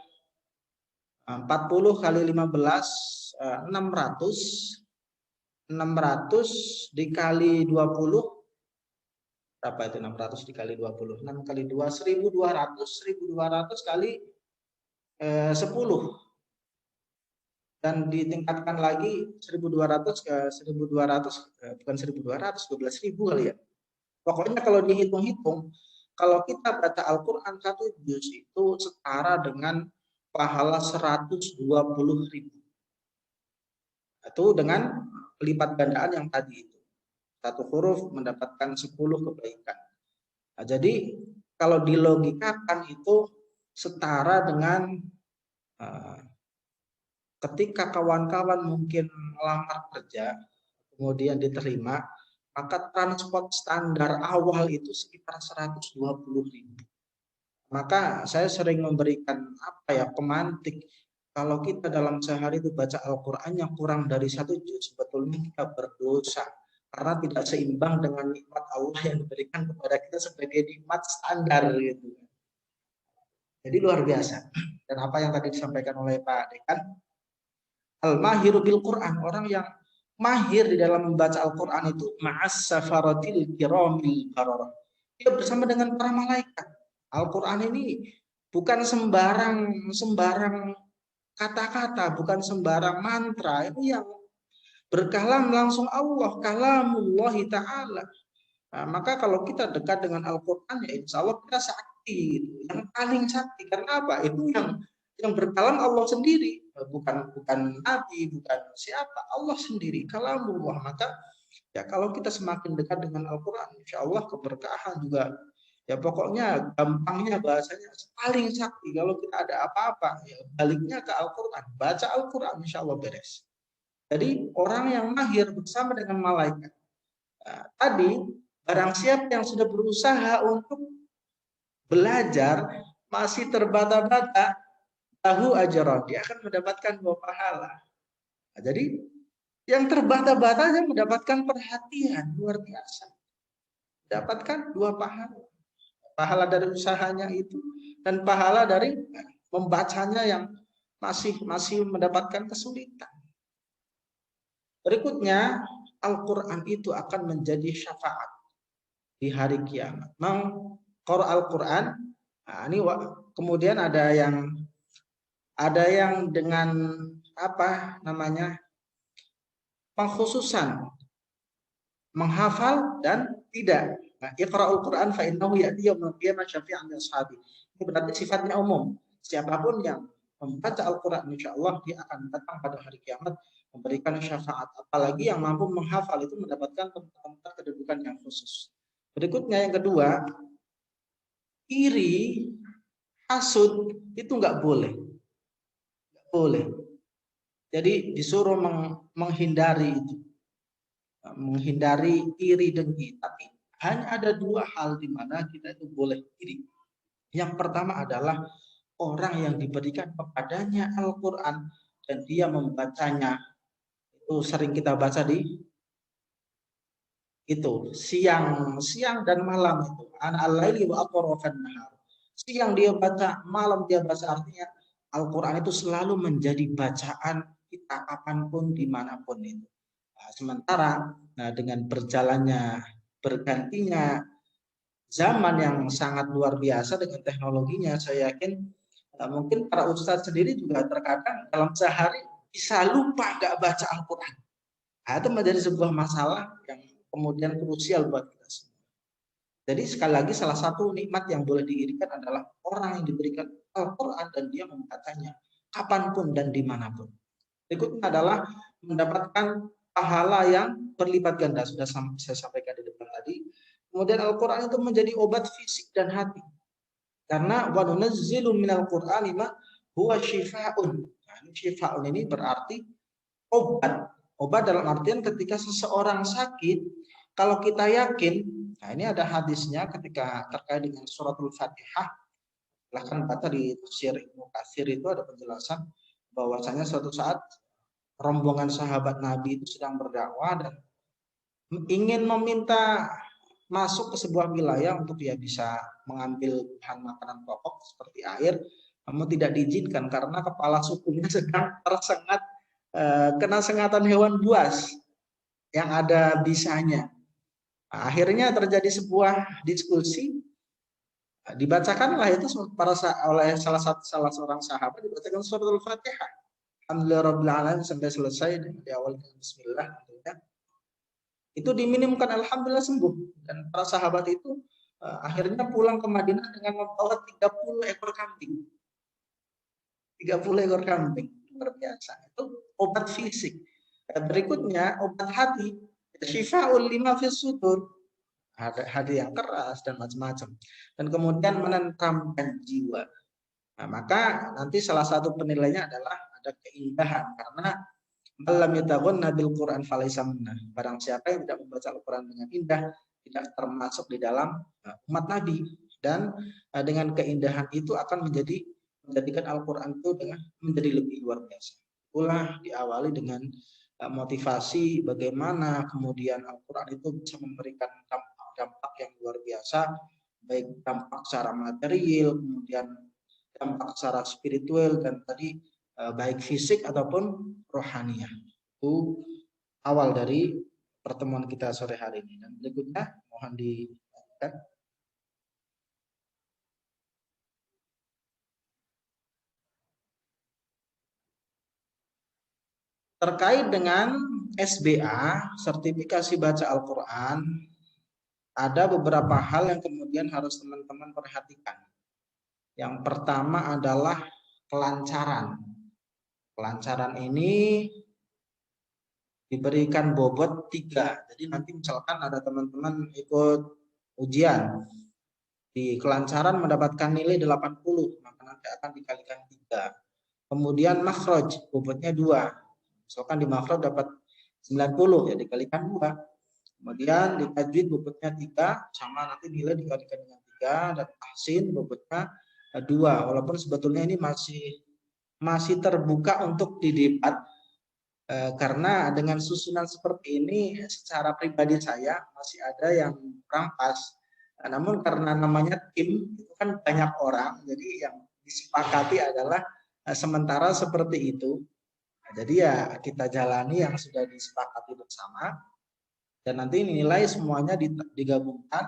40 kali 15, 600 dikali 20, berapa itu 600 dikali 20? 6 kali 2, 1200 kali 10. Dan ditingkatkan lagi 1200 ke 1200, bukan 1200, 12.000 kali ya. Pokoknya kalau dihitung-hitung, kalau kita baca Al-Quran satu juz itu setara dengan pahala 120.000. Itu dengan lipat gandaan yang tadi itu. Satu huruf mendapatkan 10 kebaikan. Nah, jadi kalau dilogikakan itu setara dengan ketika kawan-kawan mungkin melamar kerja, kemudian diterima, maka transport standar awal itu sekitar 120.000. Maka saya sering memberikan pemantik. Kalau kita dalam sehari itu baca Al-Quran yang kurang dari 1 juz, sebetulnya kita berdosa. Karena tidak seimbang dengan nikmat Allah yang diberikan kepada kita sebagai nikmat standar. Gitu. Jadi luar biasa. Dan apa yang tadi disampaikan oleh Pak Dekan, Al-Mahiru bil Quran, orang yang mahir di dalam membaca Al-Quran itu ma'as safaratil kiramil bararah. Dia bersama dengan para malaikat. Al-Quran ini bukan sembarang kata-kata, bukan sembarang mantra. Ini yang berkalam langsung Allah, kalamullahi ta'ala. Nah, maka kalau kita dekat dengan Al-Quran, ya insya Allah kita sakti, yang paling sakti. Karena apa? Itu yang berkalam Allah sendiri, bukan Nabi, bukan siapa, Allah sendiri, kalamullah. Maka ya kalau kita semakin dekat dengan Al-Quran, insya Allah keberkahan juga. Ya pokoknya gampangnya bahasanya paling sakti. Kalau kita ada apa-apa, ya baliknya ke Al-Quran, baca Al-Quran, insya Allah beres. Jadi orang yang mahir bersama dengan malaikat. Nah, tadi barang siapa yang sudah berusaha untuk belajar masih terbata-bata, tahu ajrah, dia akan mendapatkan 2 pahala. Nah, jadi yang terbata-bata aja mendapatkan perhatian luar biasa. Dapatkan 2 pahala. Pahala dari usahanya itu dan pahala dari membacanya yang masih mendapatkan kesulitan. Berikutnya, Al-Quran itu akan menjadi syafaat di hari kiamat. Mengqara Al-Quran, nah ini kemudian ada yang dengan pengkhususan menghafal dan tidak. Nah, Iqra'ul Quran fa innahu ya'ti yaumil qiyamah syafi'an li ashabi. Ini berarti sifatnya umum. Siapapun yang membaca Al-Quran, insyaallah dia akan datang pada hari kiamat memberikan syafaat. Apalagi yang mampu menghafal itu mendapatkan tempat kedudukan yang khusus. Berikutnya yang kedua, iri, hasud itu nggak boleh. Nggak boleh. Jadi disuruh menghindari itu. Menghindari iri dengki. Tapi hanya ada 2 hal di mana kita itu boleh iri. Yang pertama adalah orang yang diberikan kepadanya Al-Quran dan dia membacanya. Itu sering kita baca di Itu siang dan malam itu. Al-laili wa atrafan nahar. Siang dia baca, malam dia baca, artinya Al-Quran itu selalu menjadi bacaan kita kapanpun, dimanapun itu. Nah, sementara dengan bergantinya zaman yang sangat luar biasa dengan teknologinya, saya yakin mungkin para ustadz sendiri juga terkadang dalam sehari bisa lupa nggak baca Al-Quran. Nah, itu menjadi sebuah masalah yang kemudian krusial buat kita semua. Jadi sekali lagi salah satu nikmat yang boleh diirikan adalah orang yang diberikan Al-Quran dan dia membacanya kapanpun dan dimanapun. Berikutnya adalah mendapatkan pahala yang berlipat ganda, sudah saya sampaikan di depan tadi. Kemudian Al-Quran itu menjadi obat fisik dan hati. Karena wa nunazzilu minal Qur'ani ma huwa syifaa'un. Nah, syifaa'un ini berarti obat. Obat dalam artian ketika seseorang sakit, kalau kita yakin, nah ini ada hadisnya ketika terkait dengan suratul Fatihah. Silahkan baca di tafsir Ibnu Katsir, itu ada penjelasan bahwasanya suatu saat rombongan sahabat Nabi itu sedang berdakwah dan ingin meminta masuk ke sebuah wilayah untuk dia bisa mengambil bahan makanan pokok seperti air, namun tidak diizinkan karena kepala sukunya sedang tersengat kena sengatan hewan buas yang ada bisanya. Nah, akhirnya terjadi sebuah diskusi, dibacakanlah itu oleh salah seorang sahabat, dibacakan suratul Fatihah. Alhamdulillahirabbil alamin sampai selesai di awal bismillah. Itu diminimkan, alhamdulillah sembuh. Dan para sahabat itu akhirnya pulang ke Madinah dengan membawa 30 ekor kambing. 30 ekor kambing. Luar biasa. Itu obat fisik. Dan berikutnya obat hati. Syifa'ul lima fis sudur. Hati yang keras dan macam-macam. Dan kemudian menenteramkan jiwa. Nah, maka nanti salah satu penilainya adalah ada keindahan, karena malam yataghanna bil Quran falaysa minna. Barang siapa yang tidak membaca Al-Quran dengan indah tidak termasuk di dalam umat Nabi. Dan dengan keindahan itu akan menjadikan Al-Quran itu menjadi lebih luar biasa. Itulah diawali dengan motivasi bagaimana kemudian Al-Quran itu bisa memberikan dampak yang luar biasa, baik dampak secara material, kemudian dampak secara spiritual, dan tadi baik fisik ataupun rohaniah. Itu awal dari pertemuan kita sore hari ini. Dan berikutnya mohon dilanjutkan. Terkait dengan SBA, sertifikasi baca Al-Quran, ada beberapa hal yang kemudian harus teman-teman perhatikan. Yang pertama adalah kelancaran. Kelancaran ini diberikan bobot 3. Jadi nanti misalkan ada teman-teman ikut ujian, di kelancaran mendapatkan nilai 80, maka nanti akan dikalikan 3. Kemudian makhraj, bobotnya 2. Misalkan di makhraj dapat 90, ya dikalikan 2. Kemudian di tajwid bobotnya 3, sama nanti nilai dikalikan dengan 3. Dan tahsin bobotnya 2. Walaupun sebetulnya ini masih terbuka untuk didebat, karena dengan susunan seperti ini secara pribadi saya masih ada yang kurang pas. Namun karena namanya tim itu kan banyak orang, jadi yang disepakati adalah sementara seperti itu. Jadi ya kita jalani yang sudah disepakati bersama, dan nanti nilai semuanya digabungkan,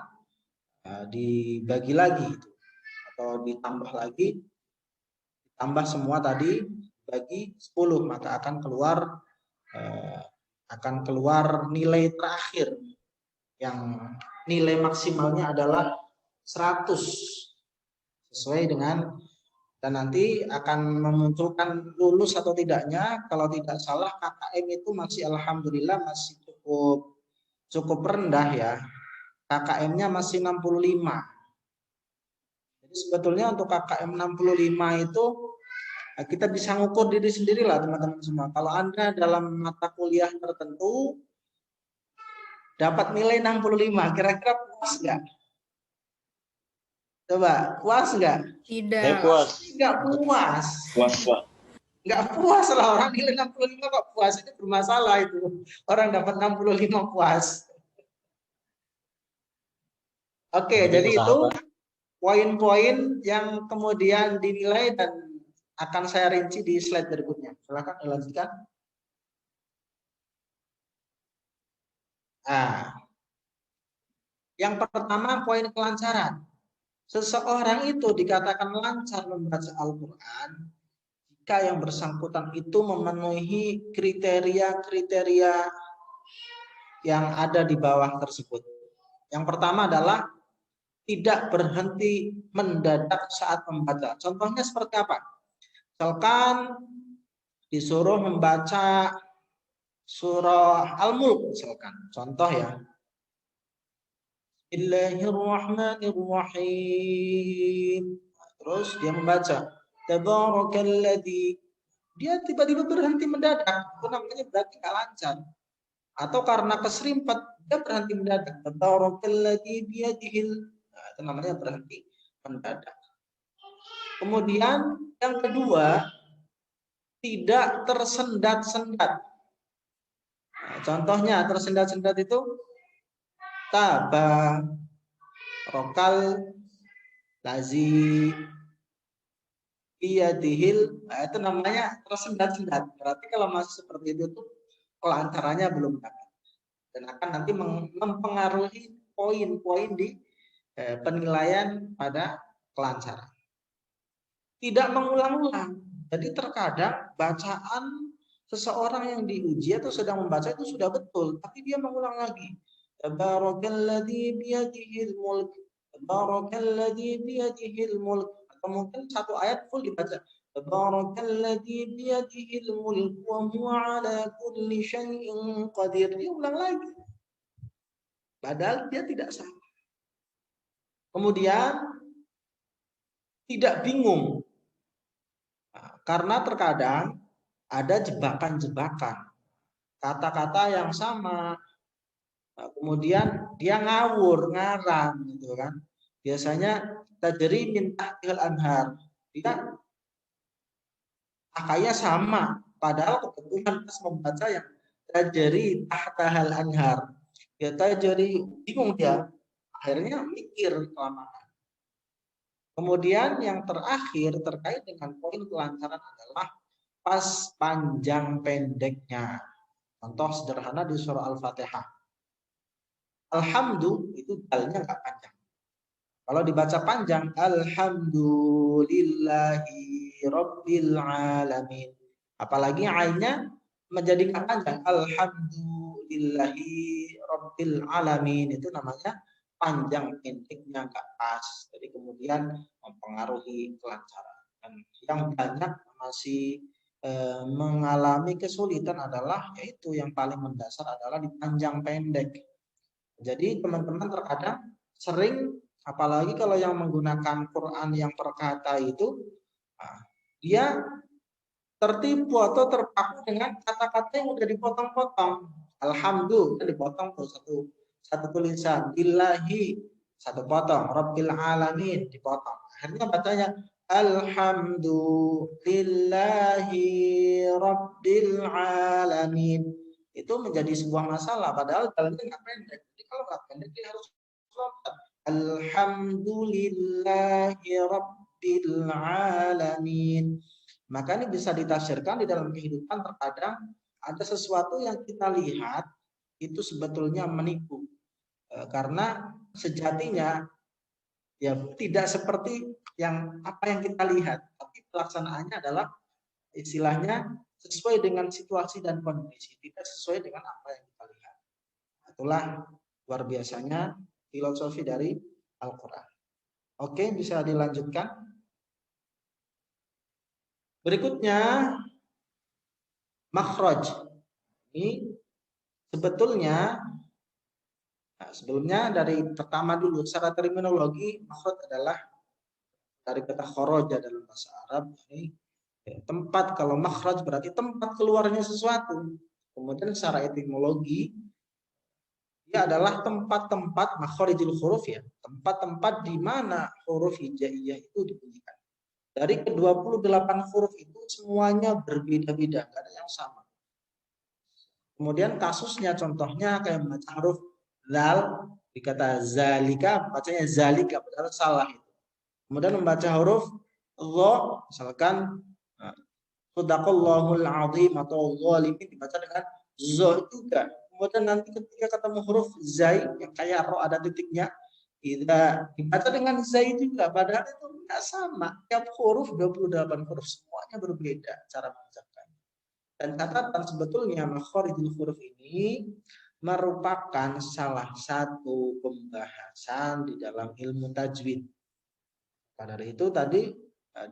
dibagi lagi itu, atau ditambah lagi, tambah semua tadi bagi 10, maka akan keluar nilai terakhir yang nilai maksimalnya adalah 100 sesuai dengan, dan nanti akan memunculkan lulus atau tidaknya. Kalau tidak salah KKM itu masih alhamdulillah masih cukup rendah ya. KKM-nya masih 65. Jadi sebetulnya untuk KKM 65 itu kita bisa ngukur diri sendiri lah teman-teman semua. Kalau Anda dalam mata kuliah tertentu dapat nilai 65, kira-kira puas nggak? Coba, puas nggak? Tidak. Puas. Nggak puas. Puas, Pak. Nggak puas lah, orang nilai 65 kok puas, itu bermasalah itu. Orang dapat 65 puas. Oke, jadi itu poin-poin yang kemudian dinilai dan akan saya rinci di slide berikutnya. Silakan dilanjutkan. Nah, yang pertama poin kelancaran. Seseorang itu dikatakan lancar membaca Al-Quran jika yang bersangkutan itu memenuhi kriteria-kriteria yang ada di bawah tersebut. Yang pertama adalah tidak berhenti mendadak saat membaca. Contohnya seperti apa? Misalkan disuruh membaca surah Al-Mulk misalkan. Contoh ya. Bismillahirrahmanirrahim. Terus dia membaca Tabarakalladzi. Dia tiba-tiba berhenti mendadak. Itu namanya berarti nggak lancar. Atau karena keserimpet dia berhenti mendadak. Tabarakalladzi biyadihil. Nah, itu namanya berhenti mendadak. Kemudian yang kedua, tidak tersendat-sendat. Nah, contohnya tersendat-sendat itu taba, rokal, lazi, biyadihil. Nah, itu namanya tersendat-sendat. Berarti kalau masih seperti itu tuh kelancarannya belum dapat. Dan akan nanti mempengaruhi poin-poin di penilaian pada kelancaran. Tidak mengulang-ulang. Jadi terkadang bacaan seseorang yang diuji atau sedang membaca itu sudah betul, tapi dia mengulang lagi. Tabarakalladzi biyadihil mulk. Tabarakalladzi biyadihil mulk. Atau mungkin satu ayat full dibaca. Tabarakalladzi biyadihil mulk wa huwa ala kulli syai'in qadir. Dia ulang lagi. Padahal dia tidak salah. Kemudian tidak bingung. Nah, karena terkadang ada jebakan-jebakan. Kata-kata yang sama. Nah, kemudian dia ngawur, ngarang gitu kan. Biasanya tajri min tahtihil anhar. Dia akaya sama, padahal kebetulan pas membaca yang tajri tahtahal anhar. Dia tajri bingung dia. Akhirnya mikir kelamaan. Kemudian yang terakhir terkait dengan poin kelancaran adalah pas panjang pendeknya. Contoh sederhana di surah Al-Fatihah. Alhamdulillah itu dalnya nggak panjang. Kalau dibaca panjang, Alhamdulillahi Rabbil Alamin. Apalagi ainnya menjadi nggak panjang. Alhamdulillahi Rabbil Alamin. Itu namanya panjang pendeknya nggak pas. Jadi kemudian mempengaruhi kelancaran. Dan yang banyak masih mengalami kesulitan adalah yaitu yang paling mendasar adalah di panjang pendek. Jadi teman-teman terkadang sering apalagi kalau yang menggunakan Quran yang per kata itu dia tertipu atau terpaku dengan kata-kata yang udah dipotong-potong. Alhamdulillah dipotong tuh satu tulisan, billahi satu potong, Rabbil Alamin dipotong. Akhirnya bacanya Alhamdulillahi Rabbil Alamin. Itu menjadi sebuah masalah, padahal jalannya nggak pendek. Jadi kalau nggak pendek dia harus lompat. Alhamdulillahi Rabbil Alamin. Maka ini bisa ditafsirkan di dalam kehidupan terkadang ada sesuatu yang kita lihat itu sebetulnya menipu. Karena sejatinya ya tidak seperti apa yang kita lihat, tapi pelaksanaannya adalah istilahnya sesuai dengan situasi dan kondisi, tidak sesuai dengan apa yang kita lihat. Itulah luar biasanya filosofi dari Al-Quran. Oke, bisa dilanjutkan. Berikutnya makhraj. Ini sebetulnya sebelumnya dari pertama dulu secara terminologi makhraj adalah dari kata kharaja dalam bahasa Arab. Ini tempat, kalau makhraj berarti tempat keluarnya sesuatu. Kemudian secara etimologi dia adalah tempat-tempat makhrijul huruf ya, tempat-tempat di mana huruf hijaiyah itu dibunyikan. Dari ke-28 huruf itu semuanya berbeda-beda, nggak ada yang sama. Kemudian kasusnya contohnya kayak membaca huruf lal, Dikata zalika, bacanya zalika, padahal salah itu. Kemudian membaca huruf dha, misalkan sadaqallahul azim atau zalimin dibaca dengan za juga. Kemudian nanti ketika ketemu huruf zai yang kayak ro ada titiknya, tidak dibaca dengan zai juga, padahal itu enggak sama. Tiap huruf 28 huruf semuanya berbeda cara mengucapkan. Dan catatan sebetulnya makharijul huruf ini merupakan salah satu pembahasan di dalam ilmu tajwid. Pada dari itu tadi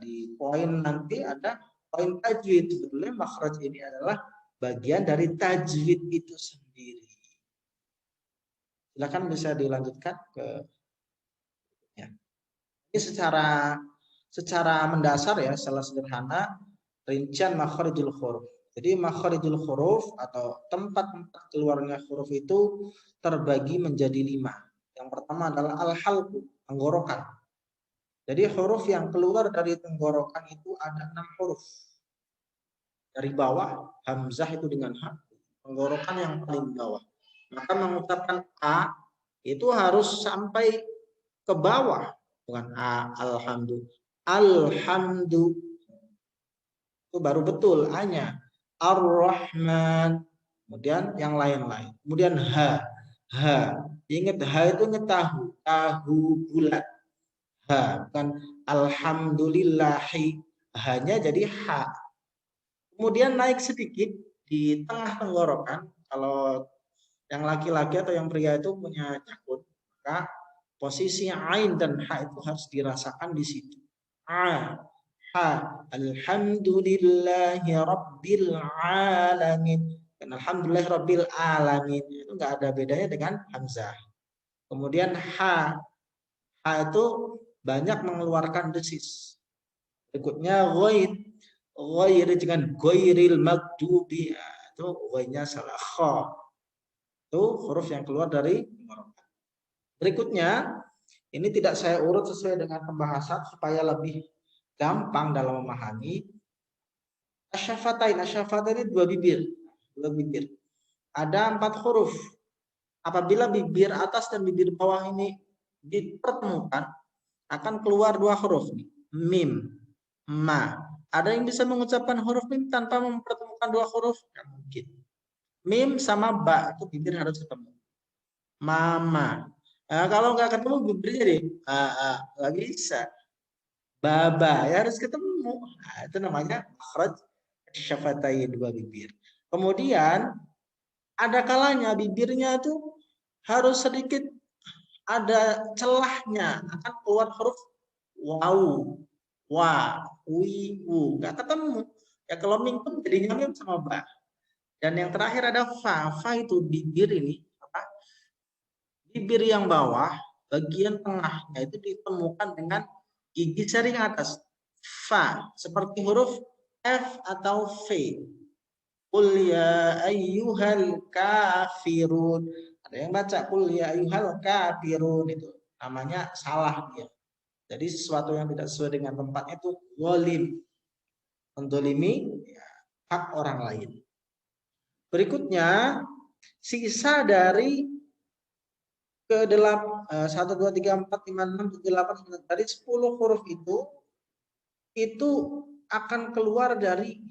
di poin nanti ada poin tajwid. Sebetulnya makhraj ini adalah bagian dari tajwid itu sendiri. Silakan bisa dilanjutkan ke ya. Ini secara mendasar ya, secara sederhana rincian makharijul huruf. Jadi makharijul huruf atau tempat-tempat keluarnya huruf itu terbagi menjadi 5. Yang pertama adalah al-halqu, tenggorokan. Jadi huruf yang keluar dari tenggorokan itu ada 6 huruf. Dari bawah, hamzah itu dengan ha, tenggorokan yang paling bawah. Maka mengucapkan a itu harus sampai ke bawah, bukan a, alhamdu. Alhamdu itu baru betul a-nya. Ar-Rahman. Kemudian yang lain-lain. Kemudian ha. Ingat ha itu tahu, tahu bulat. Ha, bukan alhamdulillahi. Hanya jadi ha. Kemudian naik sedikit di tengah tenggorokan. Kalau yang laki-laki atau yang pria itu punya cakut, maka posisi ain dan ha itu harus dirasakan di situ. A, ha, alhamdulillahi rabbil alamin. Dan alhamdulillah rabbil alamin itu enggak ada bedanya dengan hamzah. Kemudian ha itu banyak mengeluarkan desis. Berikutnya ghair dengan ghairil maghdubi, itu ghairnya salah kha. Itu huruf yang keluar dari tenggorokan. Berikutnya ini tidak saya urut sesuai dengan pembahasan supaya lebih gampang dalam memahami. Asyafatain ini 2 bibir. Ada 4 huruf. Apabila bibir atas dan bibir bawah ini dipertemukan, akan keluar 2 huruf. Mim, ma. Ada yang bisa mengucapkan huruf mim tanpa mempertemukan 2 huruf? Tidak mungkin. Mim sama ba itu bibir harus ketemu. Mama. Nah, kalau nggak ketemu bibirnya deh, nggak bisa. Baba ya harus ketemu. Nah, itu namanya makhraj syafatain 2 bibir. Kemudian ada kalanya bibirnya itu harus sedikit ada celahnya, akan keluar huruf waw, wa, wi, wu, nggak ketemu. Ya kalau mim pun jadinya mim sama ba. Dan yang terakhir ada fa. Fa itu bibir ini apa? Bibir yang bawah, bagian tengahnya itu ditemukan dengan gigi jari atas. Fa seperti huruf F atau V. Qul ya ayyuhal kafirun. Ada yang baca qul ya ayyuhal kafirun, itu namanya salah dia. Jadi sesuatu yang tidak sesuai dengan tempatnya itu zalim. Mendolimi ya, hak orang lain. Berikutnya sisa dari ke 1, 2, 3, 4, 5, 6, 7, 8, 9 dari 10 huruf itu akan keluar dari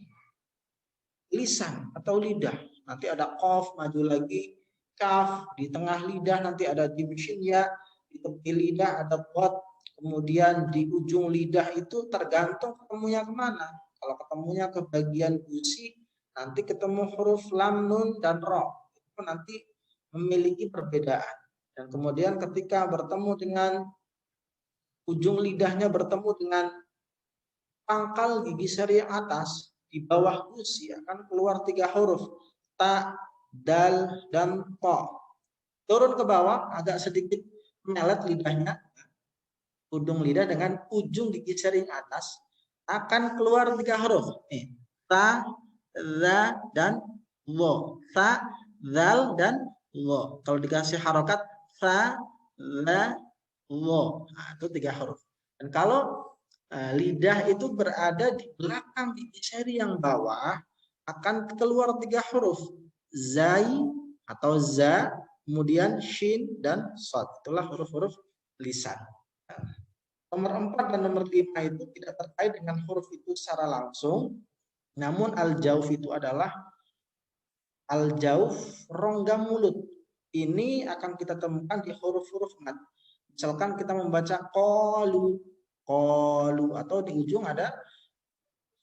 lisan atau lidah. Nanti ada qaf, maju lagi kaf, di tengah lidah nanti ada jim shin ya, di tepi lidah ada qad, kemudian di ujung lidah itu tergantung ketemunya kemana. Kalau ketemunya ke bagian gusi, nanti ketemu huruf lam, nun, dan ro. Itu nanti memiliki perbedaan. Dan kemudian ketika bertemu dengan ujung lidahnya bertemu dengan pangkal gigi seri yang atas, di bawah gusi akan keluar 3 huruf. Ta, dal, dan to. Turun ke bawah agak sedikit melet lidahnya. Ujung lidah dengan ujung gigi seri yang atas akan keluar 3 huruf. Ta, za, dan wo. Sa, zal, dan wo. Kalau dikasih harokat sa, la, wo. Nah, itu 3 huruf. Dan kalau lidah itu berada di belakang gigi seri yang bawah, akan keluar 3 huruf. Zai atau za, kemudian shin dan shad. Itulah huruf-huruf lisan. Nah, nomor 4 dan nomor 5 itu tidak terkait dengan huruf itu secara langsung, namun al-jauf itu adalah al-jauf, rongga mulut. Ini akan kita temukan di huruf-huruf mad. Misalkan kita membaca qalu, qalu, atau di ujung ada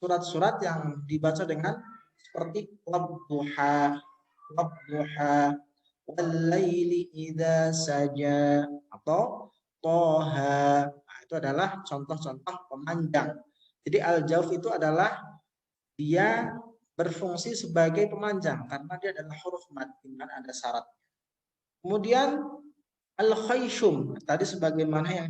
surat-surat yang dibaca dengan seperti wadduha, wadduha, wallaili idza saja, atau toha. Nah, itu adalah contoh-contoh pemanjang. Jadi al-jauf itu adalah dia berfungsi sebagai pemanjang karena dia adalah huruf mad dengan ada syarat. Kemudian al-khayshum, tadi sebagaimana yang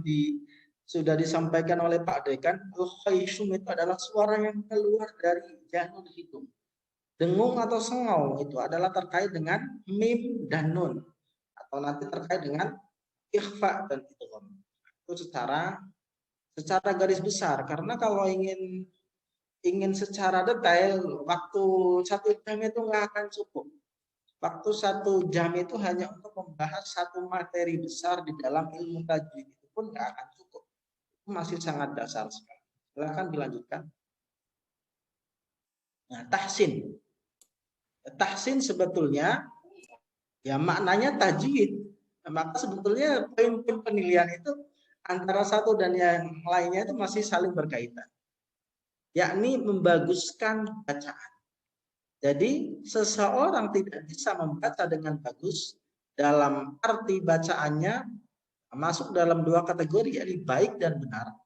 sudah disampaikan oleh Pak Dekan, al-khayshum itu adalah suara yang keluar dari janur hidung. Dengung atau sengau itu adalah terkait dengan mim dan nun, atau nanti terkait dengan ikhfa dan idgham. Itu secara garis besar, karena kalau ingin secara detail, waktu 1 jam itu nggak akan cukup. Waktu 1 jam itu hanya untuk membahas satu materi besar di dalam ilmu tajwid, itu pun nggak akan cukup. Itu masih sangat dasar sekali. Silakan dilanjutkan. Nah, tahsin. Tahsin sebetulnya ya maknanya tajwid. Nah, maka sebetulnya poin-poin penilaian itu antara satu dan yang lainnya itu masih saling berkaitan. Yakni membaguskan bacaan. Jadi seseorang tidak bisa membaca dengan bagus dalam arti bacaannya masuk dalam 2 kategori, yakni baik dan benar.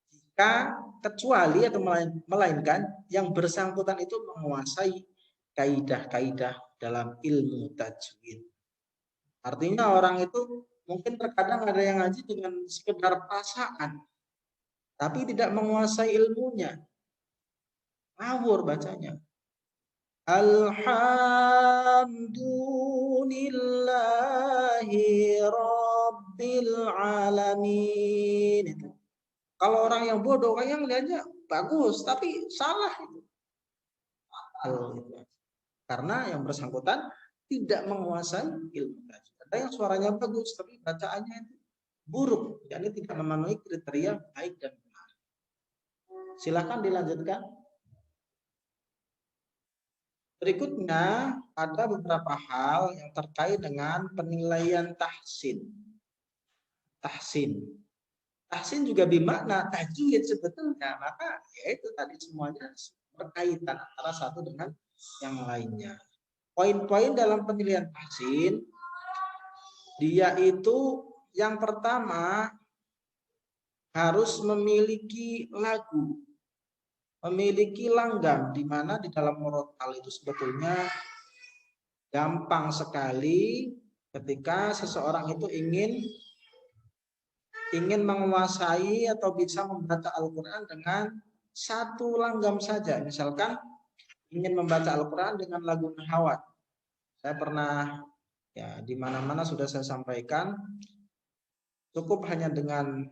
Jika kecuali atau melainkan yang bersangkutan itu menguasai kaidah-kaidah dalam ilmu tajwid. Artinya orang itu mungkin terkadang ada yang ngaji dengan sekedar perasaan, tapi tidak menguasai ilmunya, ngawur bacanya. Alhamdulillahi Rabbil Alamin. Itu. Kalau orang yang bodoh, yang lihatnya bagus, tapi salah itu. Karena yang bersangkutan tidak menguasai ilmu tajwid. Ada yang suaranya bagus, tapi bacaannya itu buruk, yakni tidak memenuhi kriteria baik dan benar. Silakan dilanjutkan. Berikutnya ada beberapa hal yang terkait dengan penilaian tahsin. Tahsin juga bermakna tajwid sebetulnya, maka ya itu tadi semuanya berkaitan antara satu dengan yang lainnya. Poin-poin dalam penilaian tahsin, dia itu yang pertama harus memiliki lagu, memiliki langgam, di mana di dalam murotal itu sebetulnya gampang sekali ketika seseorang itu ingin menguasai atau bisa membaca Al-Quran dengan satu langgam saja. Misalkan ingin membaca Al-Quran dengan lagu nahawat. Saya pernah ya di mana-mana sudah saya sampaikan, cukup hanya dengan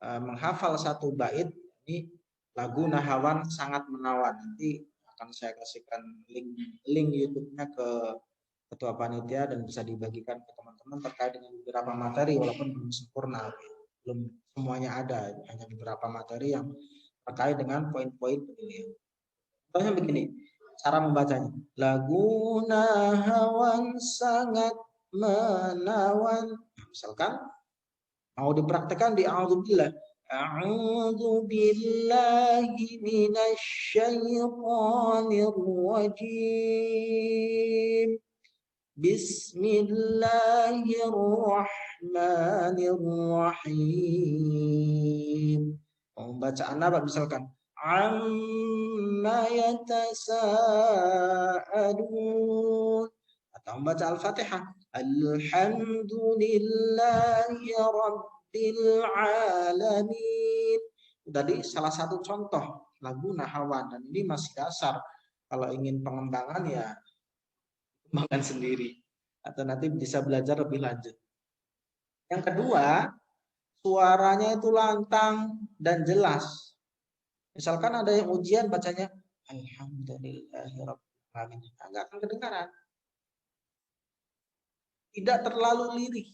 menghafal satu bait, ini lagu nahawan sangat menawan. Nanti akan saya kasihkan link YouTube-nya ke ketua panitia dan bisa dibagikan ke teman-teman terkait dengan beberapa materi walaupun belum sempurna, belum semuanya ada, hanya beberapa materi yang terkait dengan poin-poin penilaian. Contohnya begini, cara membacanya. Lagu nahawan sangat menawan. Misalkan mau dipraktekkan di a'udzubillah. A'udzu billahi minasyaitonir rajim. Bismillahirrahmanirrahim. Bacaan apa misalkan? Amma yatasa'alun. Atau membaca Al-Fatihah. Alhamdulillahi Rabbil Alamin. Tadi salah satu contoh lagu nahawan, dan ini masih dasar. Kalau ingin pengembangan ya kembangkan sendiri atau nanti bisa belajar lebih lanjut. Yang kedua, suaranya itu lantang dan jelas. Misalkan ada yang ujian bacanya Alhamdulillahirabbil alamin, enggak akan kedengaran. tidak terlalu lirih.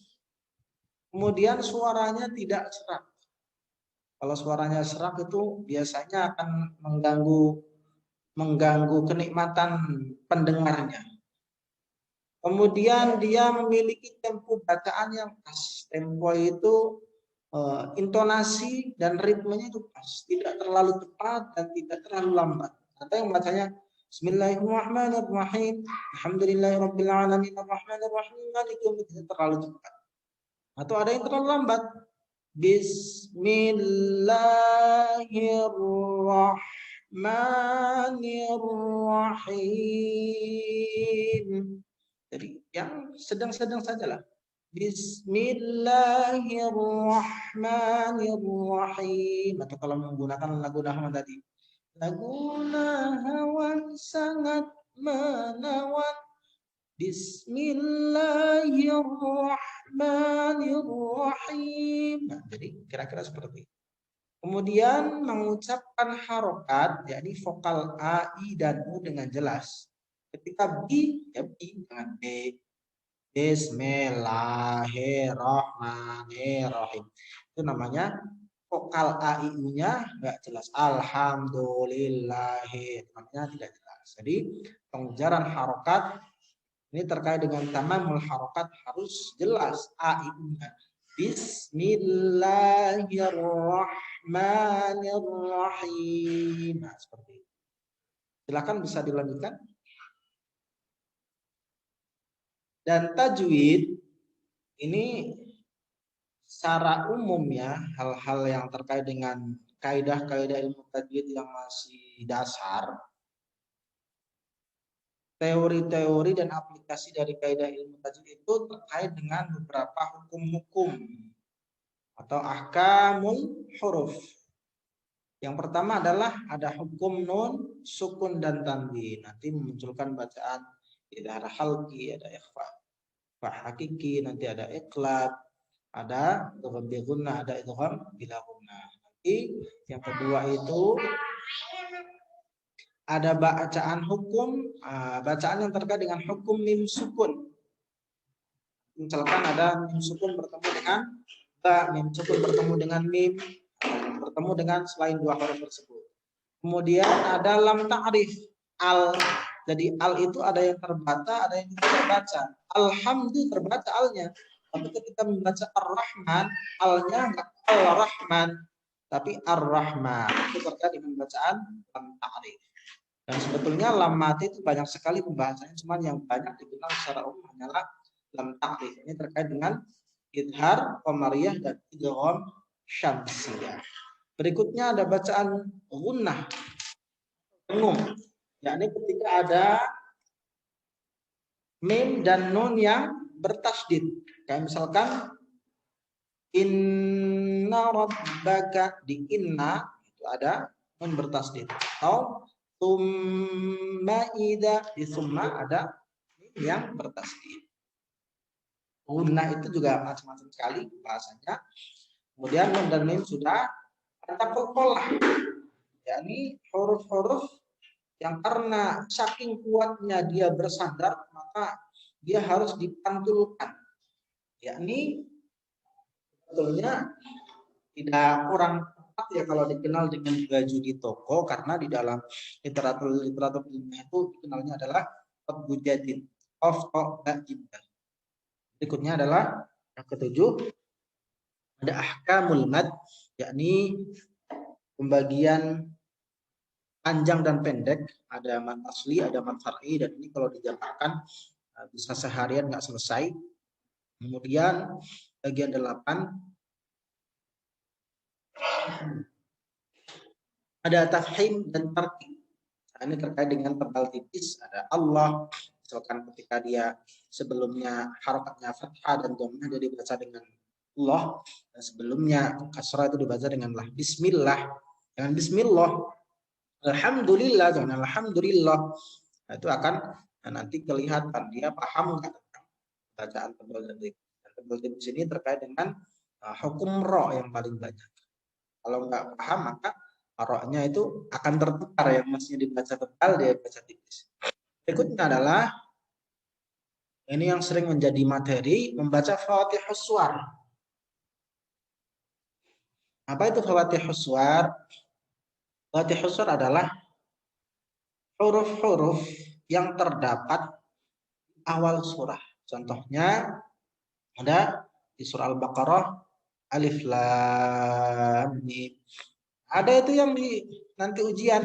Kemudian suaranya tidak serak. Kalau suaranya serak itu biasanya akan mengganggu kenikmatan pendengarnya. Kemudian dia memiliki tempo bacaan yang pas. Tempo itu intonasi dan ritmenya itu pas, tidak terlalu cepat dan tidak terlalu lambat. Ada yang bacanya Bismillahirrahmanirrahim, Alhamdulillahirabbil alamin, arrahmanirrahim, maliki yaumiddin, terlalu cepat. Atau ada yang terlalu lambat. Bismillahirrahmanirrahim. Jadi yang sedang-sedang sajalah. Bismillahirrahmanirrahim. Atau kalau menggunakan lagu Nahwan tadi, lagu Nahwan sangat menawan. Bismillahirrahmanirrahim. Nah, jadi kira-kira seperti itu. Kemudian mengucapkan harokat, yakni vokal A, I, dan U dengan jelas. Ketika B, ya B dengan B. Bismillahirrahmanirrahim. Itu namanya vokal A, I, U-nya nggak jelas. Alhamdulillahi, namanya tidak jelas. Jadi pengujaran harokat ini terkait dengan tamamul harokat harus jelas A, I, U-nya. Bismillahirrahmanirrahim. Nah, seperti itu. Silakan bisa dilanjutkan. Dan tajwid ini secara umum ya, hal-hal yang terkait dengan kaidah-kaidah ilmu tajwid yang masih dasar, teori-teori dan aplikasi dari kaidah ilmu tajwid itu terkait dengan beberapa hukum-hukum atau ahkamul huruf. Yang pertama adalah ada hukum nun, sukun, dan tanwin. Nanti memunculkan bacaan idhar halqi, ada ikhfa hakiki, nanti ada iqlab, ada idgham bi gunnah, ada idgham bila gunnah. Nanti yang kedua itu ada bacaan hukum, bacaan yang terkait dengan hukum mim sukun. Misalkan ada mim sukun bertemu dengan ba, mim sukun bertemu dengan mim, bertemu dengan selain dua huruf tersebut. Kemudian ada lam ta'rif, al. Jadi al itu ada yang terbaca, ada yang tidak terbaca. Alhamdulillah terbaca alnya. Tapi ketika membaca ar-Rahman, alnya enggak al-Rahman, tapi ar-Rahman. Itu terkait dengan bacaan lam ta'rif. Dan sebetulnya lam mati itu banyak sekali pembahasannya, cuman yang banyak dikenal secara umum hanyalah lam ta'rif. Ini terkait dengan idhar qamariyah dan idgham syamsiyah. Berikutnya ada bacaan gunnah, pengung, yakni ketika ada mim dan nun yang bertasydid. Kayak misalkan inna rabbaka, di inna itu ada nun bertasydid. Atau summa idza, di summa ada mim yang bertasydid. Gunnah itu juga macam-macam sekali bahasanya. Kemudian nun dan mim sudah taqalqalah, yakni huruf-huruf yang karena saking kuatnya dia bersandar, maka dia harus dipantulkan. Yakni sebetulnya tidak kurang tepat ya kalau dikenal dengan baju di toko, karena di dalam literatur ilmiah itu dikenalnya adalah qatbu jadid, jiddah. Berikutnya adalah yang ketujuh, ada ahkamul mad, yakni pembagian panjang dan pendek, ada mad asli, ada mad far'i, dan ini kalau dijabarkan bisa seharian nggak selesai. Kemudian bagian 8 ada tafhim dan tartib. Nah, ini terkait dengan tebal tipis. Ada Allah, misalkan ketika dia sebelumnya harokatnya fathah dan dhammah dia dibaca dengan Allah, dan sebelumnya kasrah itu dibaca dengan lah. Bismillah, dengan bismillah. Alhamdulillah, jangan alhamdulillah. Nah, itu akan nanti kelihatan dia paham nggak tentang bacaan tebal tipis. Tebal tipis ini terkait dengan hukum ro yang paling banyak. Kalau nggak paham maka ro-nya itu akan tertukar, yang mestinya dibaca tebal dia baca tipis. Berikutnya adalah Ini yang sering menjadi materi membaca Fatihus Suwar. Apa itu Fatihus Suwar? Fatihus Suwar adalah huruf-huruf yang terdapat di awal surah. Contohnya ada di surah Al-Baqarah Alif Lam Mim. Ada itu yang di nanti ujian.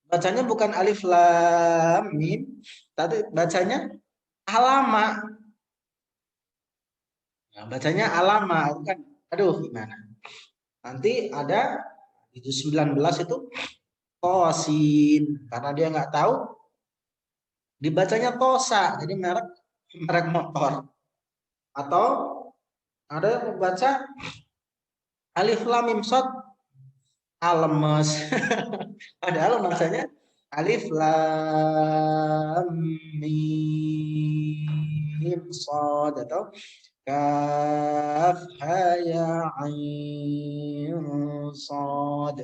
Bacanya bukan Alif Lam Mim, tapi bacanya Alama. Nah, bacanya Alama kan. Aduh, gimana? Nanti ada di juz 19 itu Tosin, karena dia nggak tahu dibacanya Tosa, jadi merek motor. Atau ada yang membaca Alif Lam Mim Shad Almes. Padahal bacanya Alif Lam Mim Shad atau Kaf Ha Ya Ain Shad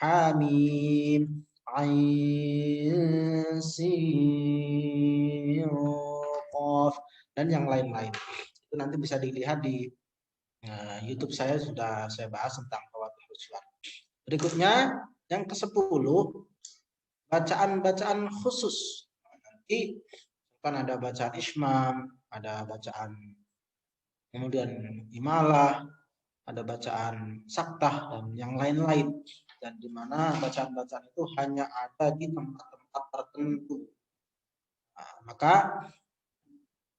Hamim Ain Sin Qaf dan yang lain-lain. Itu nanti bisa dilihat di YouTube saya, sudah saya bahas tentang Fatihus Suwar. Berikutnya yang ke-10, bacaan-bacaan khusus. Nanti kan ada bacaan Ismam, ada bacaan kemudian Imalah, ada bacaan Saktah dan yang lain-lain. Dan di mana bacaan-bacaan itu hanya ada di tempat-tempat tertentu. Nah, maka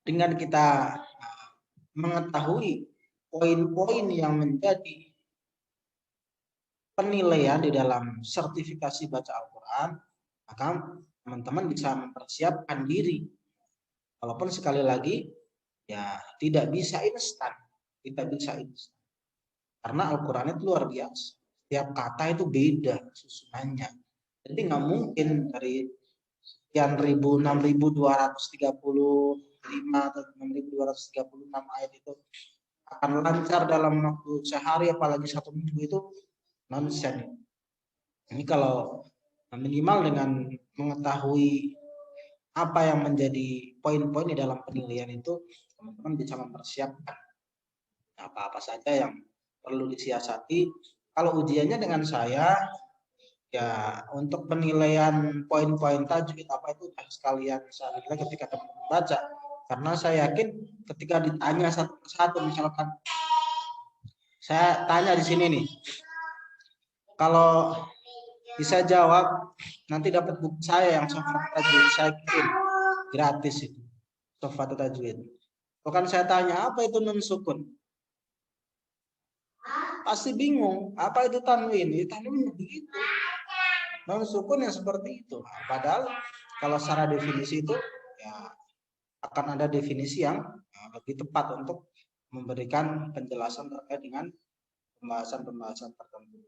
dengan kita mengetahui poin-poin yang menjadi penilaian di dalam sertifikasi baca Al-Quran, maka teman-teman bisa mempersiapkan diri. Walaupun sekali lagi, ya tidak bisa instan. Karena Al-Quran itu luar biasa. Setiap kata itu beda susunannya. Jadi nggak mungkin dari sekian ribu, 6.235 atau 6.236 ayat itu akan lancar dalam waktu sehari, apalagi 1 minggu, itu nonsen. Ini kalau minimal dengan mengetahui apa yang menjadi poin-poin di dalam penilaian itu, teman-teman bisa mempersiapkan apa-apa saja yang perlu disiasati. Kalau ujiannya dengan saya, ya untuk penilaian poin-poin tajwid apa itu sekalian saya nilai ketika teman-teman baca. Karena saya yakin ketika ditanya satu persatu, misalkan saya tanya di sini nih, kalau bisa jawab nanti dapat buku saya yang Sofat Tajwid, saya kirim gratis itu Sofat Tajwid. Bukan saya tanya apa itu nun sukun, pasti bingung apa itu tanwin. Tanwin begitu, nun sukun yang seperti itu. Padahal kalau secara definisi itu ya akan ada definisi yang lebih tepat untuk memberikan penjelasan terkait dengan pembahasan-pembahasan tertentu.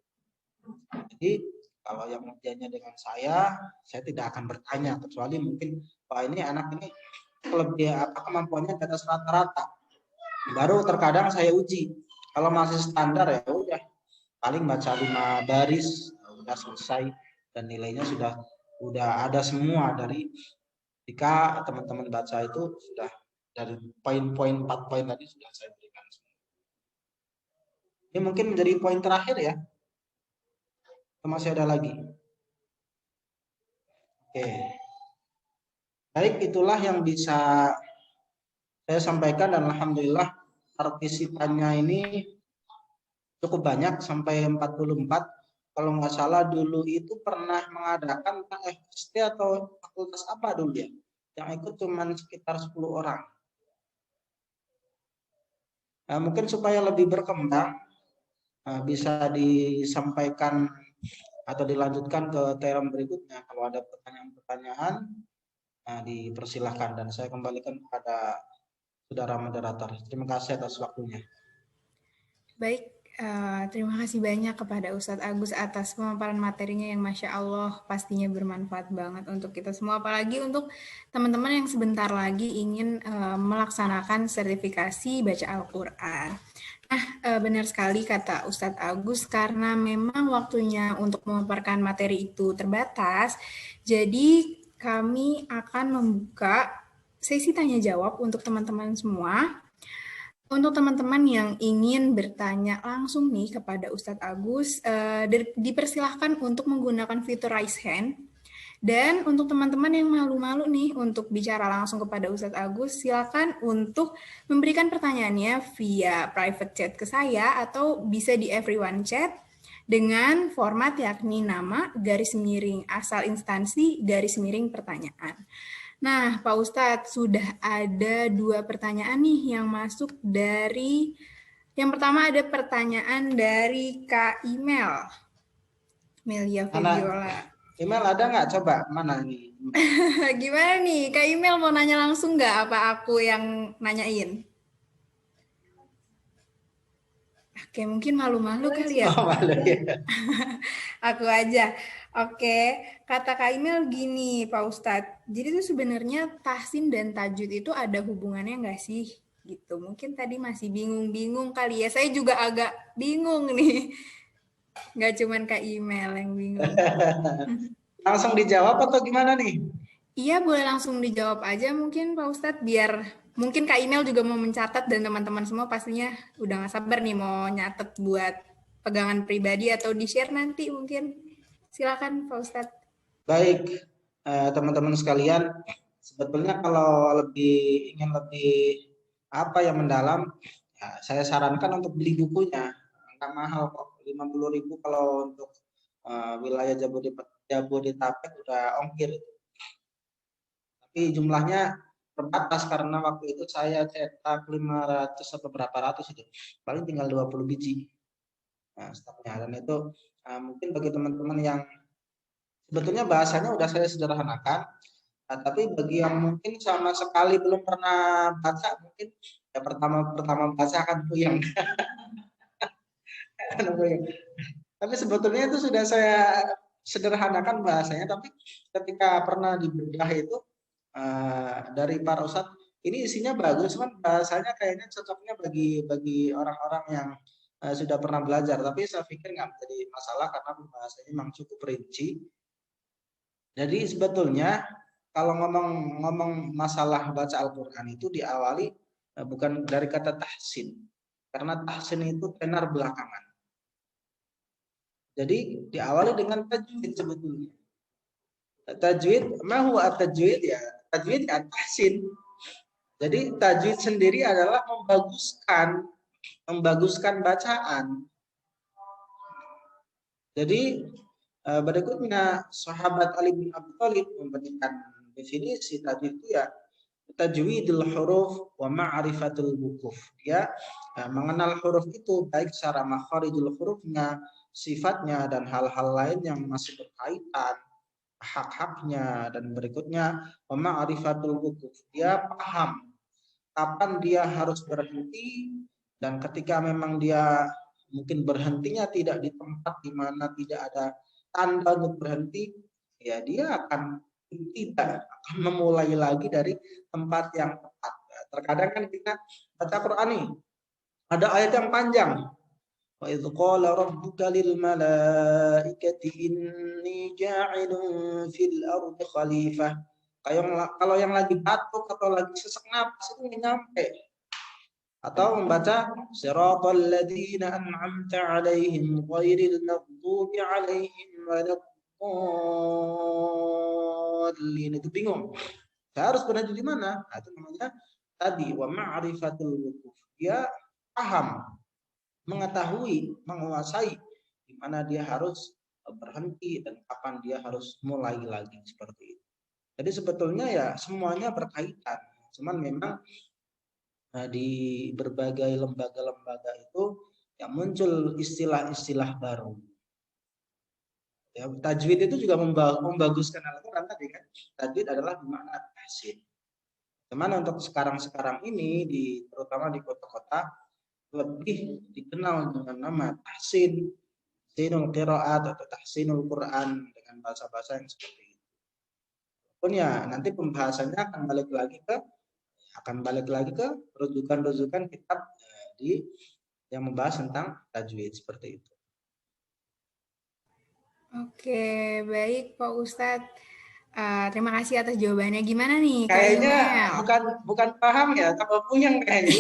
Jadi kalau yang ujiannya dengan saya tidak akan bertanya, kecuali mungkin Pak ini anak ini lebih kemampuannya di atas rata-rata, baru terkadang saya uji. Kalau masih standar ya udah paling baca 5 baris udah selesai dan nilainya sudah ada semua. Dari jika teman-teman baca itu sudah dari poin-poin 4 poin tadi sudah saya berikan. Ini mungkin menjadi poin terakhir ya. Masih ada lagi. Oke. Baik, itulah yang bisa saya sampaikan dan alhamdulillah partisipannya ini cukup banyak sampai 44. Kalau nggak salah dulu itu pernah mengadakan FST atau fakultas apa dulu ya, yang ikut cuma sekitar 10 orang. Nah, mungkin supaya lebih berkembang bisa disampaikan atau dilanjutkan ke term berikutnya. Kalau ada pertanyaan-pertanyaan dipersilahkan dan saya kembalikan kepada saudara moderator. Terima kasih atas waktunya. Baik. Terima kasih banyak kepada Ustadz Agus atas pemaparan materinya yang Masya Allah pastinya bermanfaat banget untuk kita semua, apalagi untuk teman-teman yang sebentar lagi ingin melaksanakan sertifikasi baca Al-Quran. Nah, benar sekali kata Ustadz Agus, karena memang waktunya untuk memaparkan materi itu terbatas, jadi kami akan membuka sesi tanya jawab untuk teman-teman semua. Untuk teman-teman yang ingin bertanya langsung nih kepada Ustadz Agus, dipersilahkan untuk menggunakan fitur raise hand. Dan untuk teman-teman yang malu-malu nih untuk bicara langsung kepada Ustadz Agus, silakan untuk memberikan pertanyaannya via private chat ke saya atau bisa di everyone chat dengan format yakni nama, garis miring, asal instansi, garis miring pertanyaan. Nah, Pak Ustadz, sudah ada 2 pertanyaan nih yang masuk dari, yang pertama ada pertanyaan dari Kak Imel, Melia Febiola. Email ada nggak? Coba, mana nih? Gimana nih, Kak Imel mau nanya langsung nggak apa aku yang nanyain? Oke, mungkin malu-malu kali ya. Oh, malu ya. Aku aja. Oke, kata Kak Imel gini, Pak Ustadz. Jadi itu sebenarnya tahsin dan tajwid itu ada hubungannya nggak sih? Gitu. Mungkin tadi masih bingung-bingung kali ya. Saya juga agak bingung nih. Nggak cuman Kak Imel yang bingung. Langsung dijawab atau gimana nih? Iya, boleh langsung dijawab aja mungkin Pak Ustadz, biar mungkin Kak Imel juga mau mencatat dan teman-teman semua pastinya udah nggak sabar nih mau nyatet buat pegangan pribadi atau di-share nanti mungkin. Silakan Pak Ustadz. Baik, teman-teman sekalian, sebetulnya kalau ingin lebih apa yang mendalam, ya, saya sarankan untuk beli bukunya. Nggak mahal kok, 50.000 kalau untuk wilayah Jabodetabek udah ongkir. Tapi jumlahnya terbatas karena waktu itu saya cetak 500 atau berapa ratus itu, paling tinggal 20 biji. Nah, stoknya. Dan itu mungkin bagi teman-teman yang sebetulnya bahasanya udah saya sederhanakan, tapi bagi yang mungkin sama sekali belum pernah baca, mungkin ya pertama baca akan puyeng. Tapi sebetulnya itu sudah saya sederhanakan bahasanya, tapi ketika pernah dibedah itu dari para ustadz, ini isinya bagus, cuman bahasanya kayaknya cocoknya bagi orang-orang yang sudah pernah belajar. Tapi saya pikir nggak menjadi masalah karena bahasanya memang cukup rinci. Jadi sebetulnya kalau ngomong masalah baca Al-Quran itu diawali bukan dari kata tahsin, karena tahsin itu tenar belakangan. Jadi diawali dengan tajwid sebetulnya. Tajwid, ma huwa tajwid ya? Tajwid ya tahsin. Jadi tajwid sendiri adalah membaguskan bacaan. Jadi berikutnya sahabat Ali bin Abi Thalib memberikan definisi tajwid itu ya tajwidul huruf wa ma'rifatul wukuf. Dia mengenal huruf itu baik secara makharijul hurufnya, sifatnya dan hal-hal lain yang masih berkaitan, hak-haknya, dan berikutnya wa ma'rifatul wukuf. Dia paham kapan dia harus berhenti, dan ketika memang dia mungkin berhentinya tidak di tempat di mana tidak ada tanda untuk berhenti, ya dia akan memulai lagi dari tempat yang tepat. Terkadang kan kita baca Quran nih, ada ayat yang panjang. Wa idz qala rabbuka lil malaikati inni ja'ilun fil ardi khalifah. Kalau yang lagi batuk atau lagi sesak napas itu nggak nyampe. Atau membaca siratal ladzina an'amta 'alaihim ghairil maghdubi 'alaihim waladdallin. Itu bingung. Saya harus berhenti di mana? Nah, itu namanya tadi wa ma'rifatul wukuf. Dia paham, mengetahui, menguasai di mana dia harus berhenti dan kapan dia harus mulai lagi, seperti itu. Jadi sebetulnya ya semuanya berkaitan. Cuman memang di berbagai lembaga-lembaga itu yang muncul istilah-istilah baru. Ya, tajwid itu juga membaguskan Al-Quran tadi kan. Tajwid adalah bermakna tahsin. Cuman untuk sekarang ini terutama di kota-kota lebih dikenal dengan nama tahsin, tahsinul qiraat atau tahsinul Quran dengan bahasa-bahasa yang seperti itu. Pun ya nanti pembahasannya akan balik lagi ke rujukan-rujukan kitab yang membahas tentang tajwid seperti itu. Oke, baik Pak Ustadz. Terima kasih atas jawabannya. Gimana nih, Kak Kayaknya Imel? bukan paham ya, tambah puyeng kayaknya.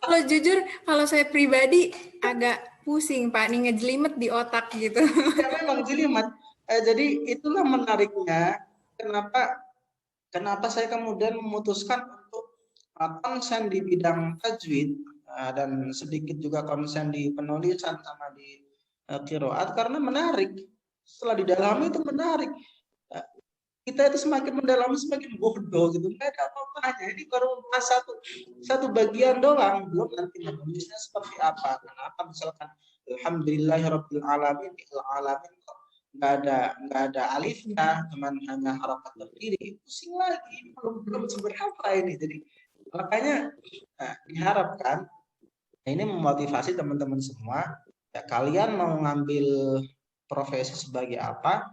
Kalau jujur, kalau saya pribadi agak pusing, Pak, nih ngejelimet di otak gitu. Ya memang jelimet. Jadi itulah menariknya kenapa saya kemudian memutuskan untuk konsen di bidang tajwid dan sedikit juga konsen di penulisan sama di qiraat karena menarik. Setelah didalami itu menarik. Kita itu semakin mendalami semakin bodoh gitu, nggak ada apa-apanya. Ini baru satu bagian doang, belum nanti menulisnya seperti apa. Kenapa misalkan Alhamdulillahirabbil alamin, alamin kok nggak ada alifnya, cuman hanya harakat berdiri, pusing lagi, belum seberapa ini. Jadi makanya diharapkan ini memotivasi teman-teman semua. Ya, kalian mau ngambil profesi sebagai apa?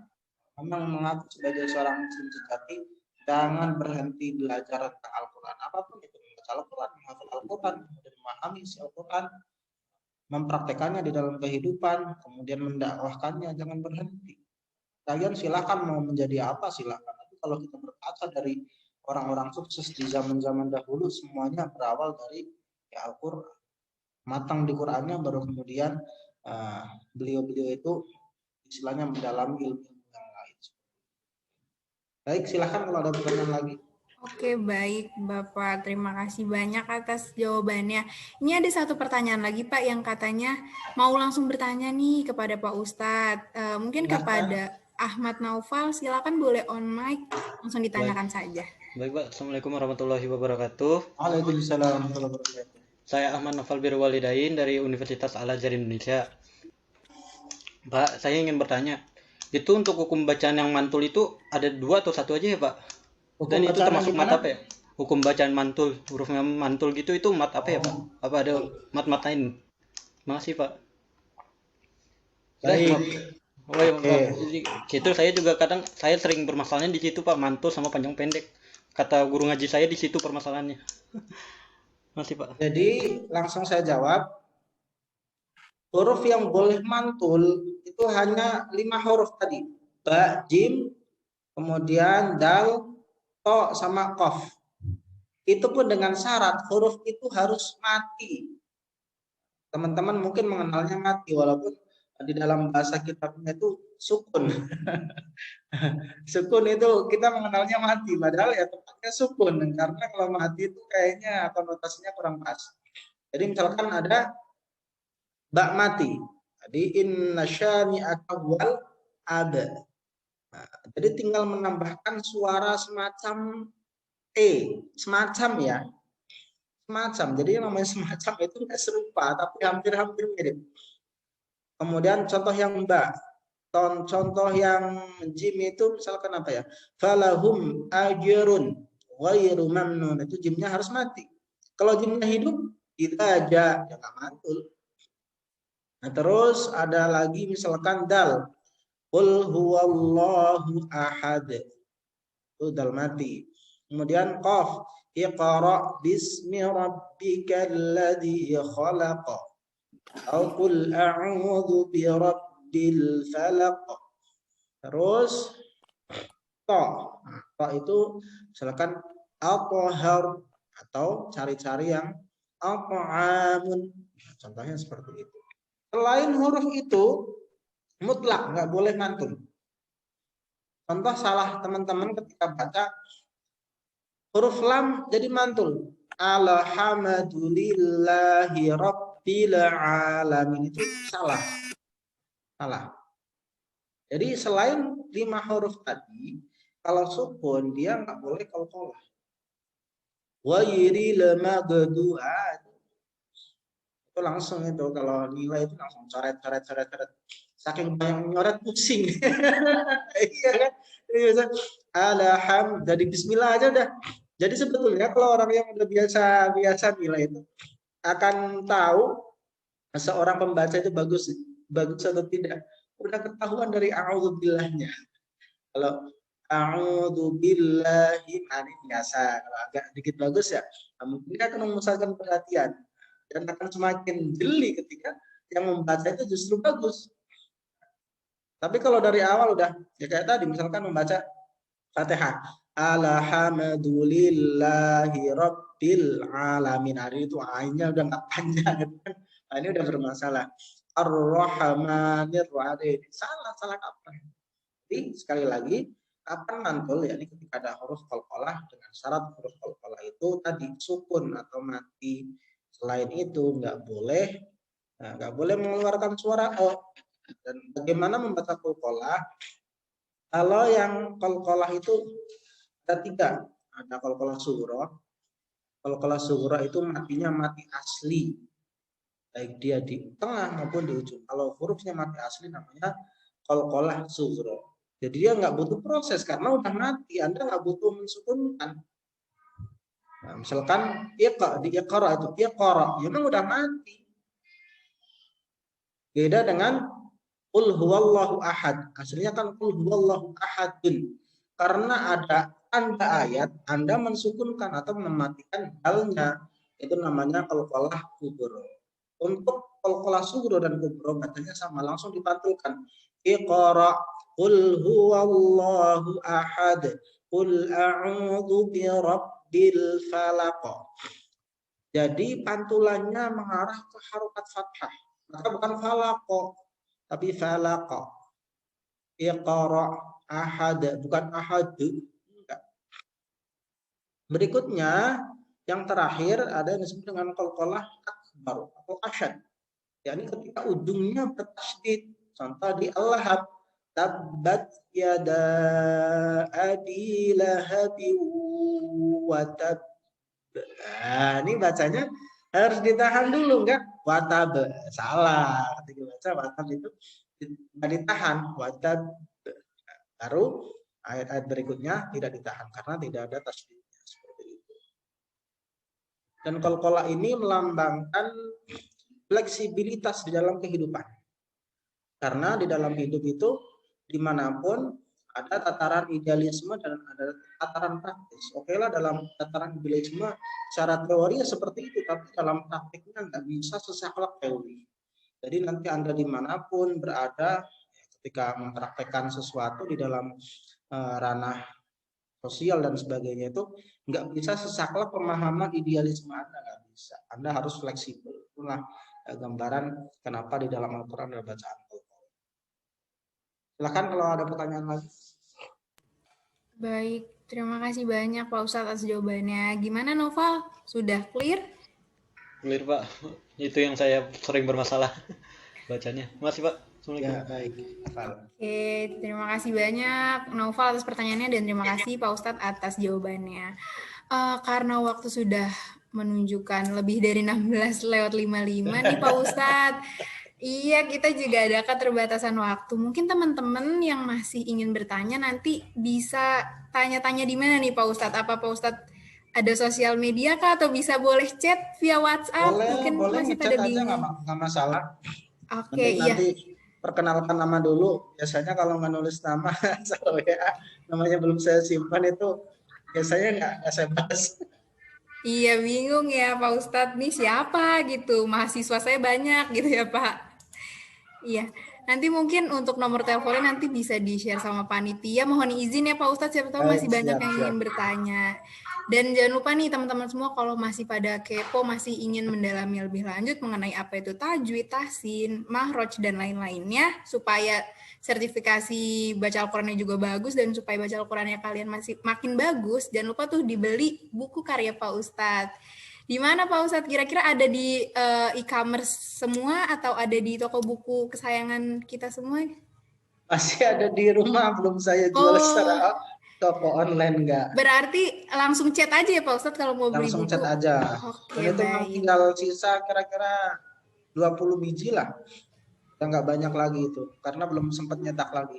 Memang mengaku sebagai seorang muslim sejati, jangan berhenti belajar tentang Al-Quran. Apapun itu, membaca Al-Quran, menghafal Al-Quran, kemudian memahami isi Al-Quran, mempraktekannya di dalam kehidupan, kemudian mendakwahkannya, jangan berhenti. Kalian silakan mau menjadi apa, silakan. Tapi kalau kita berkaca dari orang-orang sukses di zaman-zaman dahulu, semuanya berawal dari Al-Quran. Matang di Qurannya, baru kemudian beliau-beliau itu istilahnya mendalami ilmu yang lain. Baik, silahkan kalau ada pertanyaan lagi. Oke, baik Bapak. Terima kasih banyak atas jawabannya. Ini ada satu pertanyaan lagi Pak yang katanya mau langsung bertanya nih kepada Pak Ustadz. Mungkin Silahkan. kepada Ahmad Naufal, silakan boleh on mic, langsung ditanyakan saja. Baik Pak, Assalamualaikum warahmatullahi wabarakatuh. Waalaikumsalam warahmatullahi wabarakatuh. Saya Ahmad Naufal Birwalidain dari Universitas Al-Azhar Indonesia. Pak, saya ingin bertanya, itu untuk hukum bacaan yang mantul itu ada 2 atau 1 aja ya Pak? Dan itu termasuk mat apa ya? Hukum bacaan mantul, hurufnya mantul gitu, itu mat apa ya Pak? Apa ada mat-mat lain? Makasih Pak. Baik. Oh ya Pak, gitu saya juga kadang saya sering bermasalahnya di situ Pak, mantul sama panjang pendek. Kata guru ngaji saya di situ permasalahannya. Masih Pak. Jadi langsung saya jawab. Huruf yang boleh mantul itu hanya 5 huruf tadi. Ba, jim, kemudian dal, to, sama qaf. Itu pun dengan syarat huruf itu harus mati. Teman-teman mungkin mengenalnya mati, walaupun di dalam bahasa kitabnya itu sukun. Sukun itu kita mengenalnya mati, padahal ya tepatnya sukun. Karena kalau mati itu kayaknya konotasinya kurang pas. Jadi misalkan ada bak mati. Jadi inna syani'aka wal ada. Nah, jadi tinggal menambahkan suara semacam semacam ya. Semacam. Jadi yang namanya semacam itu nggak serupa, tapi hampir-hampir mirip. Kemudian contoh yang ba. Contoh yang jim itu misalkan apa ya? Falahum ajrun ghairu mamnun. Itu jimnya harus mati. Kalau jimnya hidup, kita aja nggak mantul. Nah, terus ada lagi misalkan dal. Qul huwallahu ahad. Itu dal mati. Kemudian qaf. Iqra bismi rabbikal ladzi khalaq. Atau qul a'udzu birabbil falaq. Terus ta. Ta itu misalkan athhar atau cari-cari yang at'amun. Contohnya seperti itu. Selain huruf itu mutlak nggak boleh mantul. Contoh salah teman-teman ketika baca huruf lam jadi mantul. Alhamdulillahi rabbil alamin, itu salah. Salah. Jadi selain 5 huruf tadi, kalau sukun dia nggak boleh qalqalah. Ghairil maghdubi, itu langsung itu kalau nilai itu langsung coret. Saking banyak nyoret pusing. Iya kan? Alhamdulillah, dari bismillah aja udah. Jadi sebetulnya kalau orang yang udah biasa nilai itu akan tahu seorang pembaca itu bagus atau tidak. Udah ketahuan dari a'udzubillahnya. Kalau a'udzubillahi, ini biasa. Kalau agak dikit bagus ya, mungkin akan memusatkan perhatian. Dan akan semakin jeli ketika yang membaca itu justru bagus. Tapi kalau dari awal udah ya kayak tadi misalkan membaca Fatihah, alhamdulillahi rabbil alamin. Hari itu ainnya udah nggak panjang kan? Nah, ini udah bermasalah. Ar-Rahmanir Rahim. Salah kapan? Jadi sekali lagi kapan mantul ya ini ketika ada huruf qalqalah dengan syarat huruf qalqalah itu tadi sukun atau mati. Selain itu nggak boleh mengeluarkan suara o. Dan bagaimana membaca qalqalah? Kalau yang qalqalah itu ada 3. Ada qalqalah sughra. Qalqalah sughra itu matinya mati asli. Baik dia di tengah maupun di ujung. Kalau hurufnya mati asli namanya qalqalah sughra. Jadi dia nggak butuh proses karena udah mati. Anda nggak butuh mensukunkan. Nah, misalkan iqa di iqra itu iqra, ya memang udah mati. Beda dengan qul huwallahu ahad. Aslinya kan qul huwallahu ahadun. Karena ada tanda ayat, Anda mensukunkan atau mematikan dalnya. Itu namanya qalqalah kubra. Untuk qalqalah sughra dan kubra bacanya sama, langsung dipantulkan. Iqra qul huwallahu ahad. Qul a'udzu birabbil falaq. Jadi pantulannya mengarah ke harokat fathah. Maka bukan falaq, tapi falaq. Iqra ahad, bukan ahad. Berikutnya yang terakhir ada yang disebut dengan qalqalah akbar atau asyad. yakni ketika ujungnya bertasydid. Contoh di Al-Lahab, tabbat yada abi lahabi wa tab. Nah, ini bacanya harus ditahan dulu, enggak? Watab, salah. Ketika baca watab itu tidak ditahan, watab. Baru ayat-ayat berikutnya tidak ditahan karena tidak ada tasydidnya, seperti itu. Dan qalqalah ini melambangkan fleksibilitas di dalam kehidupan. Karena di dalam hidup itu dimanapun ada tataran idealisme dan ada tataran praktis. Oke lah, dalam tataran idealisme secara teori seperti itu, tapi dalam praktiknya nggak bisa sesaklek teori. Jadi nanti Anda dimanapun berada, ketika mempraktekkan sesuatu di dalam ranah sosial dan sebagainya itu nggak bisa sesaklek pemahaman idealisme Anda, nggak bisa. Anda harus fleksibel. Itulah gambaran kenapa di dalam Al-Quran ada bacaan. Silakan kalau ada pertanyaan lagi. Baik, terima kasih banyak Pak Ustadz atas jawabannya. Gimana Noval? Sudah clear? Clear Pak, itu yang saya sering bermasalah bacanya. Masih Pak. Assalamualaikum. Ya, baik. Oke, terima kasih banyak Noval atas pertanyaannya dan terima kasih Pak Ustadz atas jawabannya. Karena waktu sudah menunjukkan lebih dari 16:55 nih Pak Ustadz. Iya, kita juga ada keterbatasan waktu. Mungkin teman-teman yang masih ingin bertanya nanti bisa tanya-tanya di mana nih Pak Ustadz? Apa Pak Ustadz ada sosial media kah atau bisa boleh chat via WhatsApp? Boleh masih chat pada aja bingung. nggak masalah. Oke, iya. Nanti perkenalkan nama dulu. Biasanya kalau nggak nulis nama, namanya belum saya simpan itu biasanya nggak saya bahas. Iya, bingung ya Pak Ustadz, nih siapa gitu, mahasiswa saya banyak gitu ya Pak. Iya, nanti mungkin untuk nomor teleponnya nanti bisa di-share sama panitia. Mohon izin ya Pak Ustadz, siapa tahu masih banyak yang ingin bertanya. Dan jangan lupa nih teman-teman semua kalau masih pada kepo, masih ingin mendalami lebih lanjut mengenai apa itu tajwid, tahsin, mahroj, dan lain-lainnya, supaya sertifikasi baca Al-Qurannya juga bagus dan supaya baca Al-Qurannya kalian masih makin bagus, jangan lupa tuh dibeli buku karya Pak Ustadz. Di mana Pak Ustadz? Kira-kira ada di e-commerce semua atau ada di toko buku kesayangan kita semua? Masih ada di rumah, belum saya jual secara toko online enggak. Berarti langsung chat aja ya Pak Ustadz kalau mau beli buku? Langsung chat aja. Oke, itu tinggal sisa kira-kira 20 biji lah. Udah nggak banyak lagi itu, karena belum sempat nyetak lagi.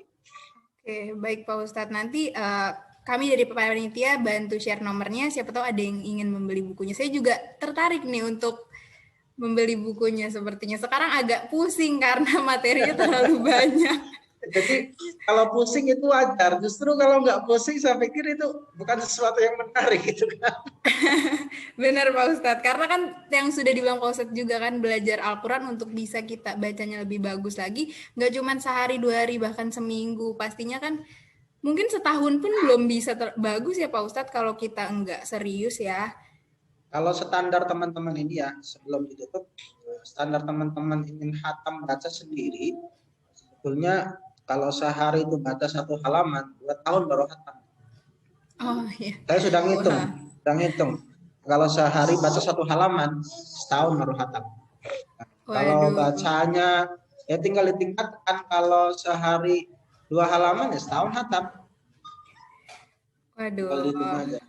Oke, baik Pak Ustadz. Nanti kami dari panitia bantu share nomornya, siapa tahu ada yang ingin membeli bukunya. Saya juga tertarik nih untuk membeli bukunya sepertinya. Sekarang agak pusing karena materinya terlalu banyak. Jadi kalau pusing itu wajar. Justru kalau nggak pusing, saya pikir itu bukan sesuatu yang menarik gitu kan. Benar Pak Ustadz, karena kan yang sudah dibilang Pak Ustadz juga kan, belajar Al-Quran untuk bisa kita bacanya lebih bagus lagi, nggak cuma sehari, 2 hari, bahkan seminggu. Pastinya kan mungkin setahun pun belum bisa bagus ya Pak Ustadz kalau kita nggak serius ya. Kalau standar teman-teman ini ya, sebelum ditutup, standar teman-teman ingin khatam baca sendiri, sebetulnya kalau sehari itu baca 1 halaman, 2 tahun baru khatam. Oh iya. Saya sudah ngitung. Kalau sehari baca 1 halaman, setahun baru khatam. Kalau bacanya ya tinggal ditingkatkan. Kalau sehari 2 halaman ya setahun khatam. Waduh. Aja.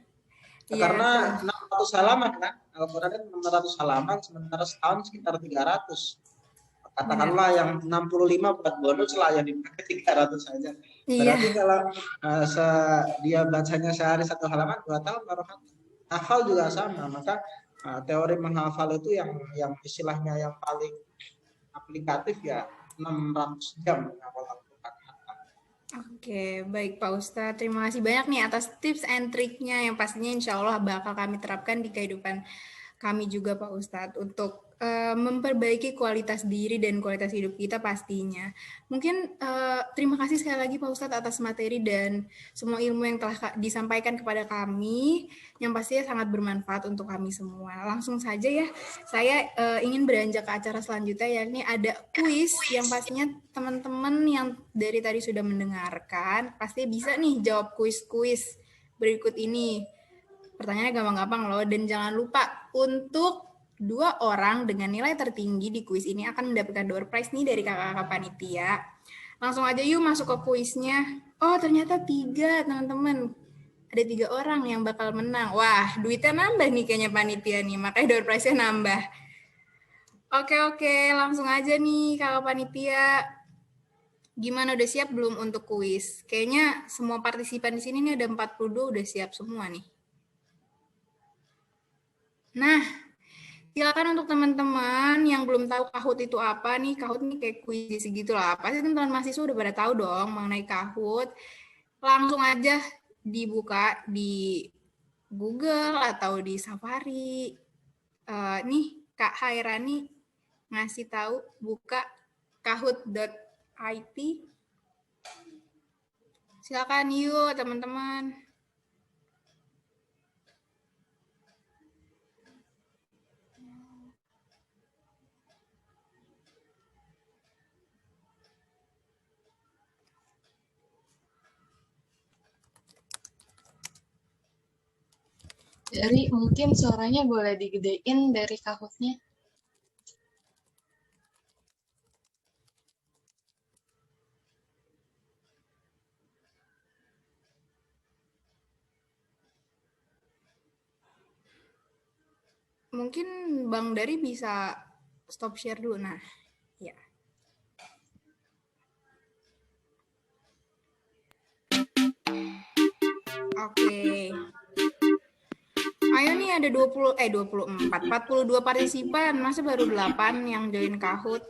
Ya, karena 600 halaman kan, Al-Quran itu 600 halaman, sementara setahun sekitar 300. Katakanlah yang 65 buat bonus lah, yang dipakai 300 saja. Berarti kalau dia bacanya sehari 1 halaman, 2 tahun baru hafal juga sama. Maka teori menghafal itu yang istilahnya yang paling aplikatif ya 600 jam menghafal Al-Quran. Oke, baik Pak Ustadz. Terima kasih banyak nih atas tips and triknya yang pastinya insya Allah bakal kami terapkan di kehidupan kami juga Pak Ustadz untuk memperbaiki kualitas diri dan kualitas hidup kita pastinya. Mungkin terima kasih sekali lagi Pak Ustadz atas materi dan semua ilmu yang telah disampaikan kepada kami, yang pastinya sangat bermanfaat untuk kami semua. Langsung saja ya, saya ingin beranjak ke acara selanjutnya, yakni ada kuis yang pastinya teman-teman yang dari tadi sudah mendengarkan, pasti bisa nih jawab kuis-kuis berikut ini. Pertanyaannya gampang-gampang loh, dan jangan lupa untuk 2 orang dengan nilai tertinggi di kuis ini akan mendapatkan door prize nih dari kakak-kakak panitia. Langsung aja yuk masuk ke kuisnya. Oh ternyata 3 teman-teman. Ada 3 orang yang bakal menang. Wah duitnya nambah nih kayaknya panitia nih, makanya door prize-nya nambah. Oke, langsung aja nih kakak panitia. Gimana, udah siap belum untuk kuis? Kayaknya semua partisipan di sini nih ada 42 udah siap semua nih. Nah, silakan untuk teman-teman yang belum tahu Kahoot itu apa nih. Kahoot nih kayak kuis gitu lah. Pasti teman-teman mahasiswa udah pada tahu dong mengenai Kahoot. Langsung aja dibuka di Google atau di Safari. Nih Kak Hairani ngasih tahu buka kahoot.it. Silakan yuk teman-teman. Dari mungkin suaranya boleh digedein dari Kahoot-nya. Mungkin Bang Dari bisa stop share dulu. Nah, ya. Oke. Ayo nih ada 42 partisipan, masa baru 8 yang join Kahoot.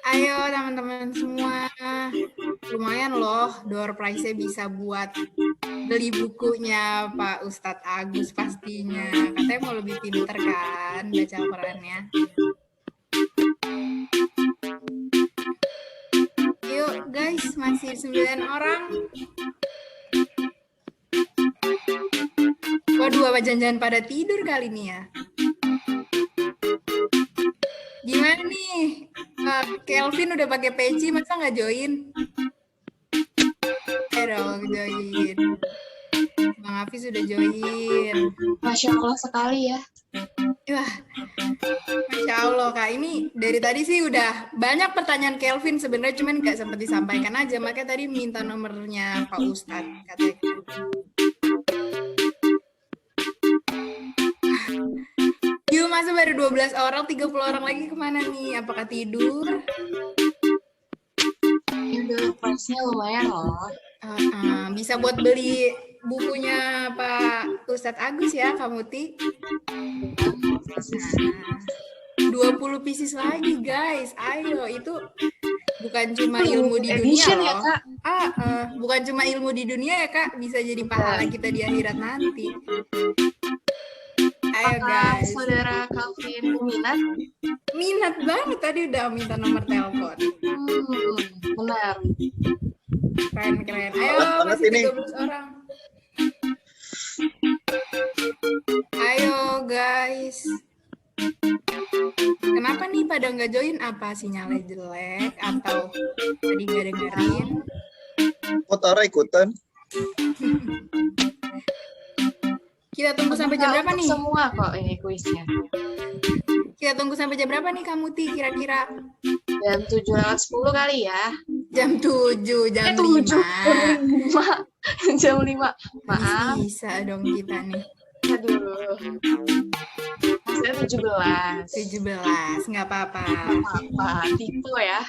Ayo teman-teman semua, lumayan loh door prize-nya bisa buat beli bukunya Pak Ustadz Agus pastinya. Katanya mau lebih pinter kan baca Al-Qurannya. Yuk guys, masih 9 orang. Waduh, apa jangan pada tidur kali ini ya? Gimana nih? Kelvin udah pakai peci, masa nggak join? Dong, join. Bang Hafiz sudah join. Masya Allah sekali ya. Wah, Masya Allah Kak, ini dari tadi sih udah banyak pertanyaan Kelvin sebenarnya, cuman nggak sempat disampaikan aja, makanya tadi minta nomornya Pak Ustadz katanya. Yuk, masa baru 12 orang, 30 orang lagi kemana nih? Apakah tidur? Udah price-nya lumayan loh. Bisa buat beli bukunya Pak Ustadz Agus ya, Kamuti. 20 pieces lagi guys. Ayo, itu bukan cuma ilmu di dunia Edition loh. ya, Kak? Bukan cuma ilmu di dunia ya Kak, bisa jadi pahala kita di akhirat nanti. Ayo Apakah guys. saudara Calvin minat? Minat banget tadi udah minta nomor telepon. Benar. Keren. Ayo Banget masih ini. 13 orang. Ayo guys. Kenapa nih pada nggak join? Apa sinyalnya jelek atau tadi nggak dengerin? Motor ikutan. Kita tunggu sampai jam berapa nih? Semua kok ini kuisnya. Kita tunggu sampai jam berapa nih Kamu Ti kira-kira? Jam 7:10 kali ya. Jam 7, jam 5. 5. Jam 5. Maaf. Bisa dong kita nih. Aduh. Masih 17. 17, nggak apa-apa. Apa? Tipe ya.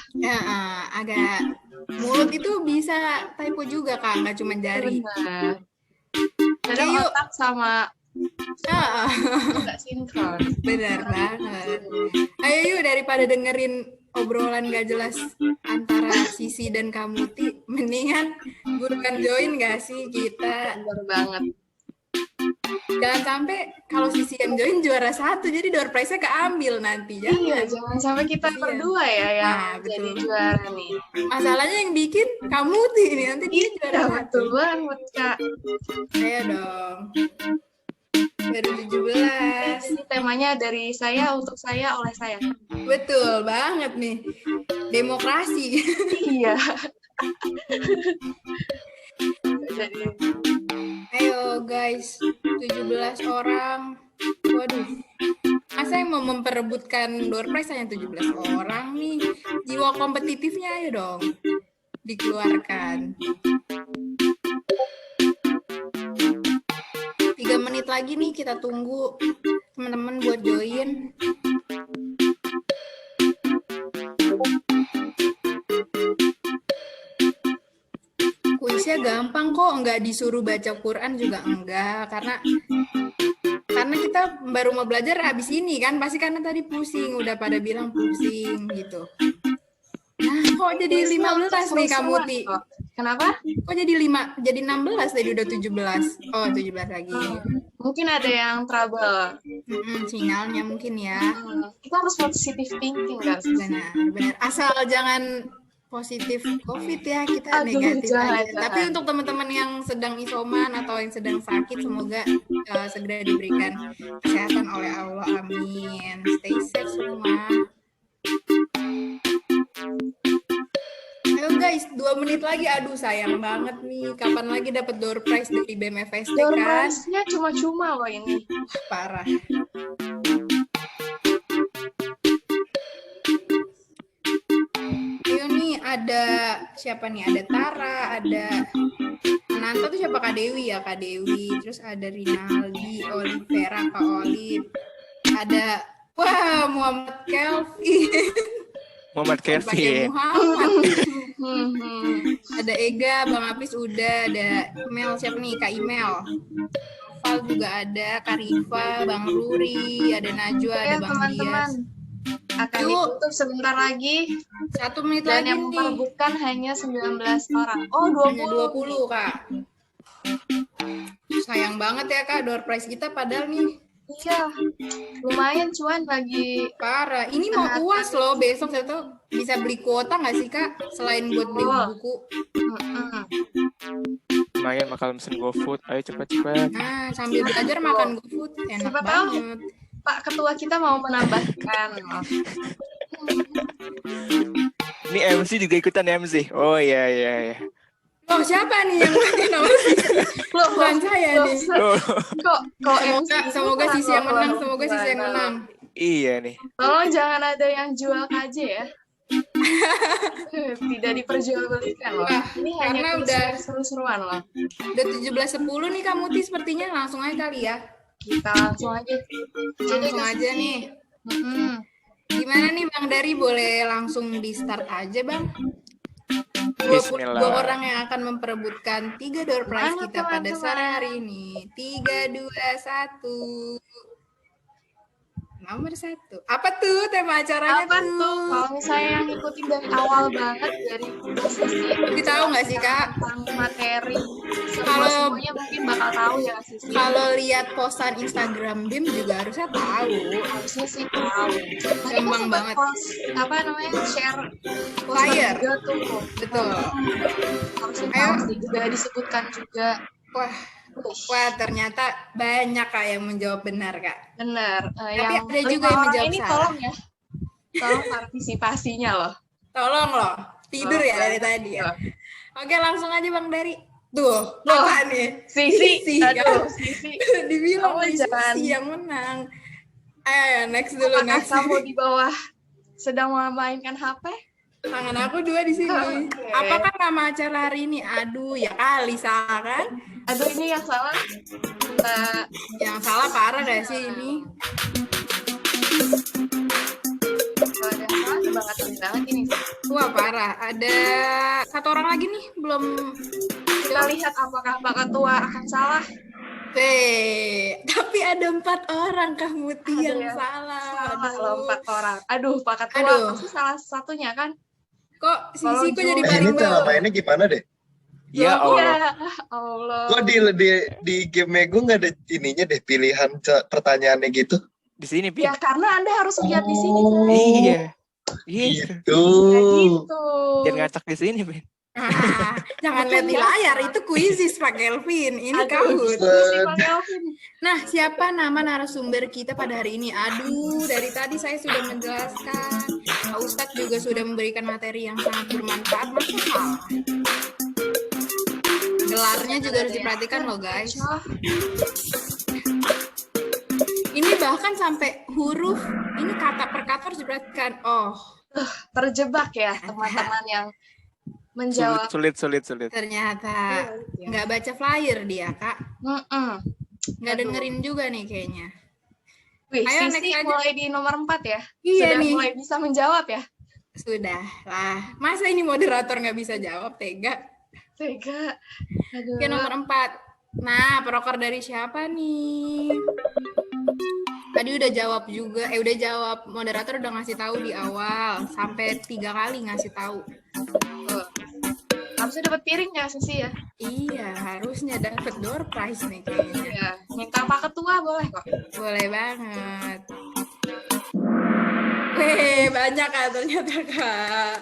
Agak mulut itu bisa typo juga Kak, nggak cuma jari. Benar. Kadang Ayo. otak sama nggak sinkron. Benar banget. Ayo yuk, daripada dengerin obrolan gak jelas antara Sisi dan Kamuti, mendingan buruan join gak sih kita? Benar banget. Jangan sampai kalau Sisi yang join juara 1, jadi door prize-nya keambil nanti. Iya, jangan sampai kita berdua ya yang jadi betul. juara nih. Masalahnya yang bikin Kamuti nih, nanti dia juara Ya, 1. betul banget, Kak. Ayo dong. Baru 17. Ini temanya dari saya, untuk saya, oleh saya. Betul banget nih. Demokrasi. Iya. Jadi, Ayo guys, 17 orang. Waduh. Masa yang mau memperebutkan door prize hanya 17 orang nih? Jiwa kompetitifnya ayo dong dikeluarkan. 3 menit lagi nih kita tunggu teman-teman buat join. Kuisnya gampang kok, nggak disuruh baca Quran juga enggak, karena kita baru mau belajar habis ini kan, pasti karena tadi pusing, udah pada bilang pusing gitu. Nah, kok jadi 15 nih kamu Ti? kenapa? Kok jadi 16 tadi udah 17. Oh, 17 lagi. Mungkin ada yang trouble. Sinyalnya mungkin ya. Kita harus positive thinking, guys. Benar. Asal jangan positif COVID ya, kita Aduh, negatif jangan, aja. Tapi untuk teman-teman yang sedang isoman atau yang sedang sakit, semoga segera diberikan kesehatan oleh Allah. Amin. Stay safe semua. Ayo guys, 2 menit lagi. Aduh, sayang banget nih. Kapan lagi dapat door prize dari BMFST Door kan? prize-nya cuma-cuma loh ini. Parah. Ayo nih, ada siapa nih? Ada Tara, ada Nanto tuh siapa? Kak Dewi ya, Kak Dewi. Terus ada Rinaldi, Olivera, Kak Olive. Ada, wah, Muhammad Kelvin. Muhammad Pakai Kevin. Muhammad. Ada Ega, Bang Apis udah, ada Mel, siapa nih? Kak Imel. Val juga ada, Kak Rifa, Bang Ruri, ada Najwa, ada Oke, Bang teman-teman. Dias. Akan Yuk. ditutup sebentar lagi. 1 menit Dan lagi yang nih. memperebutkan hanya 19 orang. Oh, 20. Hanya 20, Kak. Sayang banget ya, Kak, door prize kita padahal nih. Iya, lumayan cuan bagi Parah. Ini mau UAS loh, besok saya tuh bisa beli kuota nggak sih, Kak? Selain buat beli buku. Lumayan bakal mesen GoFood. Ayo cepat-cepat. Nah, sambil belajar makan GoFood. Enak Siapa tahu. banget. Pak Ketua kita mau menambahkan. Ini MC juga ikutan MC. Oh iya iya iya. Oh, siapa nih yang ngasih nama Sisi? Bukan saya nih. Semoga Sisi yang menang. Semoga Sisi yang menang. Iya nih. Tolong jangan ada yang jual KJ ya. Tidak diperjualbelikan loh. Wah, Ini karena hanya udah seru-seruan loh. Udah 17.10 nih Kamu Ti, sepertinya langsung aja kali ya. Kita langsung aja. Langsung aja nih. Gimana nih Bang Dari, boleh langsung di start aja Bang? 22 Bismillah. orang yang akan memperebutkan 3 door prize Semangat, kita pada teman-teman. sore hari ini. 3, 2, 1. Nomor 1. Apa tuh tema acaranya Apa tuh? Kalau misalnya yang ngikutin dari awal banget dari sisi Tapi tahu nggak sih, Kak? tentang materi Kalau- semuanya mungkin bakal tahu ya Sisi. Kalau lihat postan Instagram BIM juga harusnya tahu. Harusnya sih tahu. Tadi Gampang sempat banget. post apa namanya share poster Flyer. juga tuh. Betul. Harusnya Ayo. tahu sih. Juga disebutkan juga. Wah, ternyata banyak Kak yang menjawab benar, Kak. Benar. Tapi Yang ada juga 5 yang orang menjawab ini salah. tolong ya. Tolong partisipasinya loh. Tolong loh. Tidur ya dari tadi ya. Oke, langsung aja Bang Dari. Tuh, apa nih? Sisi. kan? Aduh, Sisi. Dibilang Kamu nih jangan- Sisi yang menang. Next dulu, Apakah next. kamu di bawah sedang memainkan HP? Tangan aku 2 di sini. Oke. Apakah nama acara hari ini? Aduh, ya kali salah kan? Aduh, ini yang salah. Yang salah parah gak sih ini? Kalau ada yang salah, coba ngatain banget ini. Wah, parah. Ada 1 orang lagi nih, belum. Kita lihat apakah Pak Ketua akan salah. Tapi ada 4 orang Kak Muti Ada yang yang salah. Salah Aduh. loh 4 orang. Aduh, Pak Ketua Aduh. pasti salah satunya kan? Kok Kalau Sisi kok jadi Ju- paling Ini cara bawah? mainnya gimana deh? Ya Loh, Allah. Ya Allah. Kok di game gue nggak ada ininya deh, pilihan pertanyaannya gitu? Di sini, Pi. Ya karena Anda harus lihat di sini. Oh, Iya. Gitu. gitu. Ya gitu. Jangan ngacak di sini, Pin. Jangan lihat di layar, itu kuisis Pak Kelvin. Ini Aduh, Kahut. si Pak Kelvin. Nah, siapa nama narasumber kita pada hari ini? Aduh, dari tadi saya sudah menjelaskan. Pak Ustadz juga sudah memberikan materi yang sangat bermanfaat. Masa salah? Gelarnya juga harus diperhatikan loh, guys. Ini bahkan sampai huruf, ini kata per kata harus diperhatikan. Oh, Terjebak ya teman-teman yang menjawab. Sulit. ternyata nggak baca flyer dia, Kak. Nggak Aduh. dengerin juga nih kayaknya. Wih, Ayo, Sisi next aja. mulai di nomor 4 ya. Iya Sudah nih. mulai bisa menjawab ya. Sudah lah. Masa ini moderator nggak bisa jawab, tega. Tega. Aduh. Oke, nomor 4. Nah, proker dari siapa nih? Tadi udah jawab juga. Udah jawab. Moderator udah ngasih tahu di awal. Sampai 3 kali ngasih tahu. Harusnya dapat piring ya Sisi ya. Iya, harusnya dapat door prize nih kayaknya. Ya, minta Pak Ketua boleh kok. Boleh banget. Weh, banyak Kak ternyata Kak.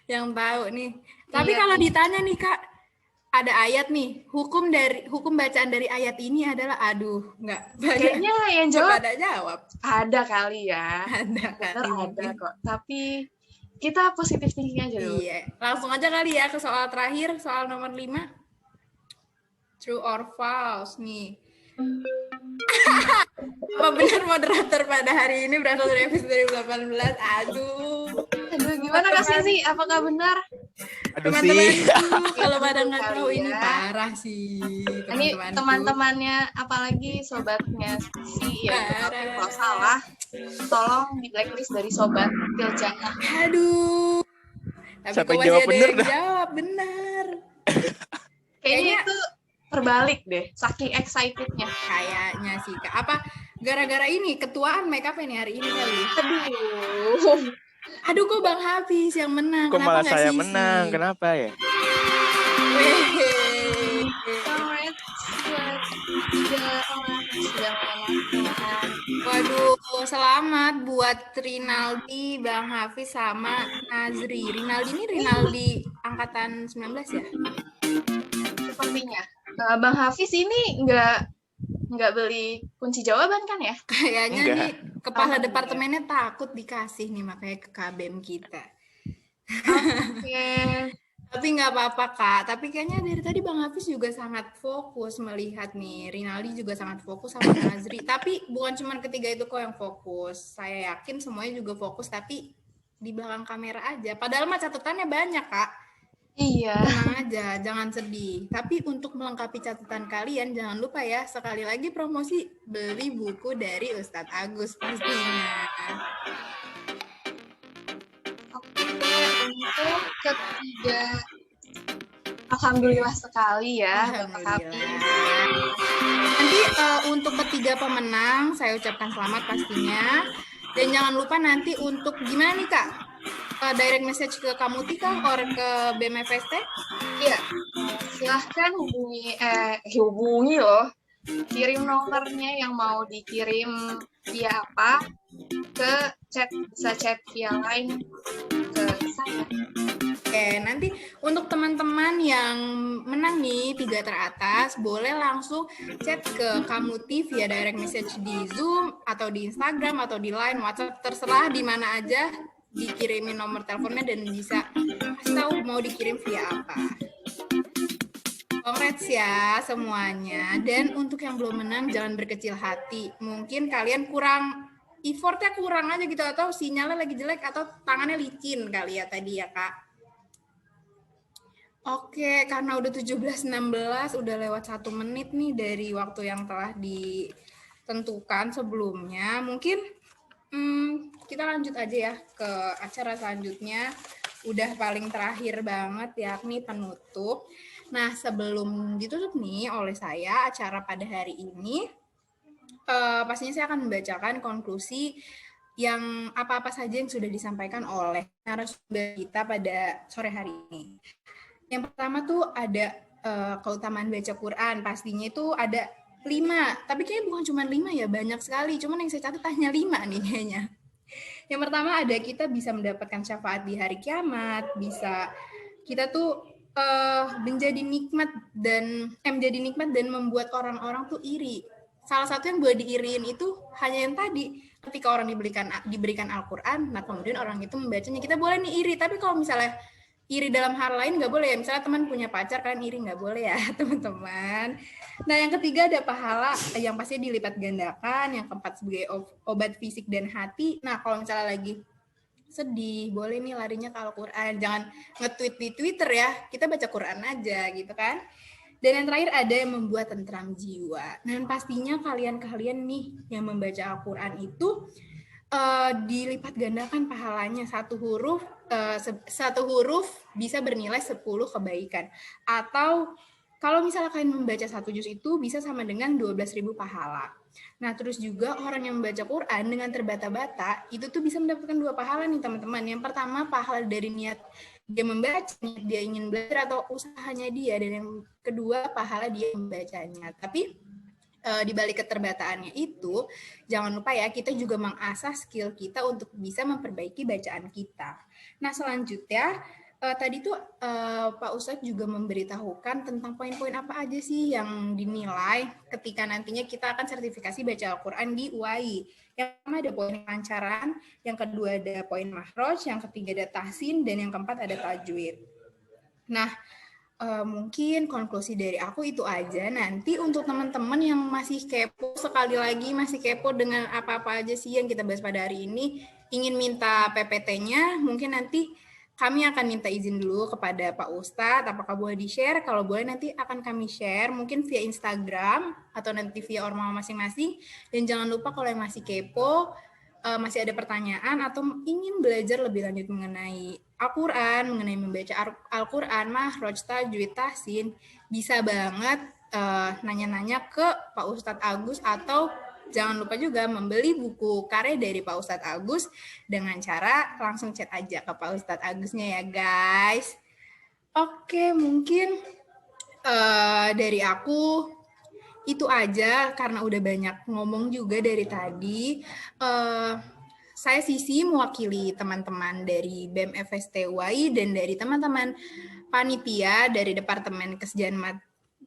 Yang tahu nih. Tapi Iya. kalau ditanya nih Kak, ada ayat nih, hukum bacaan dari ayat ini adalah nggak banyak. Kayaknya yang Coba jawab ada jawab. ada kali ya. Ada Bener kali ada mungkin. kok. Tapi kita positif thinking aja dulu. Iya, langsung aja kali ya ke soal terakhir, soal nomor 5. True or false nih. Apa benar moderator pada hari ini berasal dari episode 2018? Aduh. Aduh, gimana Kak Sisi? Apakah benar? Aduh Teman-teman, sih. kalau pada nggak Kali tahu ini ya. parah sih. Ini teman-temanku. teman-temannya, apalagi sobatnya Sisi ya. Tapi Parah. kalau salah, tolong di blacklist dari sobat Piljana. Aduh. Tapi Siapa kok yang masih jawab ada bener yang dah? jawab benar. Kayaknya itu terbalik deh, saking excitednya. Kayaknya sih Kak. Apa gara-gara ini ketuaan make up ini hari ini kali? Aduh. Aduh, kok Bang Hafiz yang menang? Kok malah nggak saya Sisi? menang? Kenapa ya? Weh. Selamat buat 3 orang yang sudah menonton. Waduh, selamat buat Rinaldi, Bang Hafiz sama Nazri. Rinaldi ini Rinaldi angkatan 19 ya? Sepertinya. Bang Hafiz ini nggak beli kunci jawaban kan ya? Kayaknya Enggak. nih kepala Alhamdulillah. departemennya takut dikasih nih makanya ke KBM kita. Oke. Tapi nggak apa-apa Kak. Tapi kayaknya dari tadi Bang Hafiz juga sangat fokus melihat nih. Rinaldi juga sangat fokus sama Nazri. Tapi bukan cuma ketiga itu kok yang fokus. Saya yakin semuanya juga fokus tapi di belakang kamera aja. Padahal mah catatannya banyak Kak. Iya. Tenang aja, jangan sedih. Tapi untuk melengkapi catatan kalian, jangan lupa ya, sekali lagi promosi beli buku dari Ustadz Agus pastinya. Oke, untuk ketiga, alhamdulillah sekali ya, Bapak Hafiz. Alhamdulillah. Nanti untuk ketiga pemenang, saya ucapkan selamat pastinya. Dan jangan lupa nanti untuk gimana nih Kak? Direct message ke Kamuti Kak, or ke BMFST? Iya, silahkan hubungi loh. Kirim nomornya yang mau dikirim via apa, bisa chat via line ke saya. Oke, nanti untuk teman-teman yang menang nih 3 teratas, boleh langsung chat ke Kamuti via direct message di Zoom, atau di Instagram, atau di Line, WhatsApp, terserah di mana aja, dikirimin nomor teleponnya dan bisa kasih tahu mau dikirim via apa. Congrats ya semuanya. Dan untuk yang belum menang, jangan berkecil hati. Mungkin kalian effortnya kurang aja gitu, atau sinyalnya lagi jelek, atau tangannya licin kali ya tadi ya Kak. Oke, karena udah 17.16, udah lewat 1 menit nih dari waktu yang telah ditentukan sebelumnya. Mungkin kita lanjut aja ya ke acara selanjutnya. Udah paling terakhir banget, yakni penutup. Nah, sebelum ditutup nih oleh saya acara pada hari ini, pastinya saya akan membacakan konklusi yang apa-apa saja yang sudah disampaikan oleh narasumber kita pada sore hari ini. Yang pertama tuh ada keutamaan baca Quran. Pastinya itu ada 5, tapi kayaknya bukan cuma 5 ya, banyak sekali. Cuman yang saya catat hanya 5 nih kayaknya. Yang pertama ada kita bisa mendapatkan syafaat di hari kiamat, bisa kita tuh menjadi nikmat dan membuat orang-orang tuh iri. Salah satu yang buat diiriin itu hanya yang tadi, ketika orang diberikan Al-Quran, nah kemudian orang itu membacanya, kita boleh nih iri. Tapi kalau misalnya iri dalam hal lain nggak boleh ya, misalnya teman punya pacar, kalian iri nggak boleh ya teman-teman. Nah yang ketiga ada pahala yang pasti dilipat gandakan, yang keempat sebagai obat fisik dan hati. Nah kalau misalnya lagi sedih, boleh nih larinya ke Al-Quran, jangan nge-tweet di Twitter ya, kita baca Quran aja gitu kan. Dan yang terakhir ada yang membuat tentram jiwa. Dan pastinya kalian-kalian nih yang membaca Al-Quran itu dilipat gandakan pahalanya. Satu huruf bisa bernilai 10 kebaikan. Atau kalau misalnya kalian membaca 1 juz itu bisa sama dengan 12.000 pahala. Nah, terus juga orang yang membaca Quran dengan terbata-bata itu tuh bisa mendapatkan 2 pahala nih teman-teman. Yang pertama pahala dari niat dia membaca, dia ingin belajar atau usahanya dia, dan yang kedua pahala dia membacanya. Tapi di balik keterbataannya itu, jangan lupa ya, kita juga mengasah skill kita untuk bisa memperbaiki bacaan kita. Nah, selanjutnya, tadi tuh Pak Ustadz juga memberitahukan tentang poin-poin apa aja sih yang dinilai ketika nantinya kita akan sertifikasi baca Al-Quran di UAI. Yang pertama ada poin kelancaran, yang kedua ada poin makhraj, yang ketiga ada tahsin, dan yang keempat ada tajwid. Nah, mungkin konklusi dari aku itu aja. Nanti untuk teman-teman yang masih kepo, sekali lagi masih kepo dengan apa-apa aja sih yang kita bahas pada hari ini, ingin minta PPT-nya, mungkin nanti kami akan minta izin dulu kepada Pak Ustadz, apakah boleh di-share? Kalau boleh nanti akan kami share, mungkin via Instagram atau nanti via ormawa masing-masing. Dan jangan lupa kalau yang masih kepo, masih ada pertanyaan atau ingin belajar lebih lanjut mengenai Al-Quran, mengenai membaca Al-Quran, makhraj, tajwid, tahsin, bisa banget nanya-nanya ke Pak Ustadz Agus, atau jangan lupa juga membeli buku karya dari Pak Ustadz Agus dengan cara langsung chat aja ke Pak Ustadz Agusnya ya guys. Oke, mungkin dari aku itu aja karena udah banyak ngomong juga dari tadi. Saya Sisi mewakili teman-teman dari BEM FST UAI dan dari teman-teman panitia dari Departemen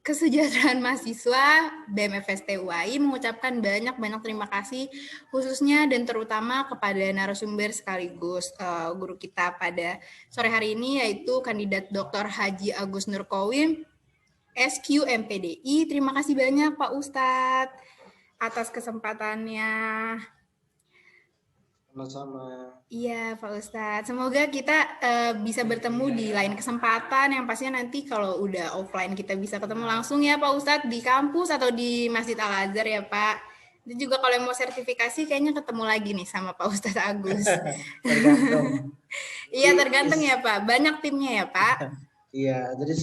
Kesejahteraan Mahasiswa BEM FST UAI mengucapkan banyak-banyak terima kasih khususnya dan terutama kepada narasumber sekaligus guru kita pada sore hari ini, yaitu kandidat Dr. Haji Agus Nurkowim, SQ MPDI. Terima kasih banyak Pak Ustadz atas kesempatannya. Sama-sama. Iya Pak Ustadz, semoga kita bisa bertemu di lain kesempatan, yang pastinya nanti kalau udah offline kita bisa ketemu langsung ya Pak Ustadz, di kampus atau di Masjid Al-Azhar ya Pak. Itu juga kalau yang mau sertifikasi kayaknya ketemu lagi nih sama Pak Ustadz Agus. Tergantung. Iya tergantung ya Pak, banyak timnya ya Pak. Iya, jadi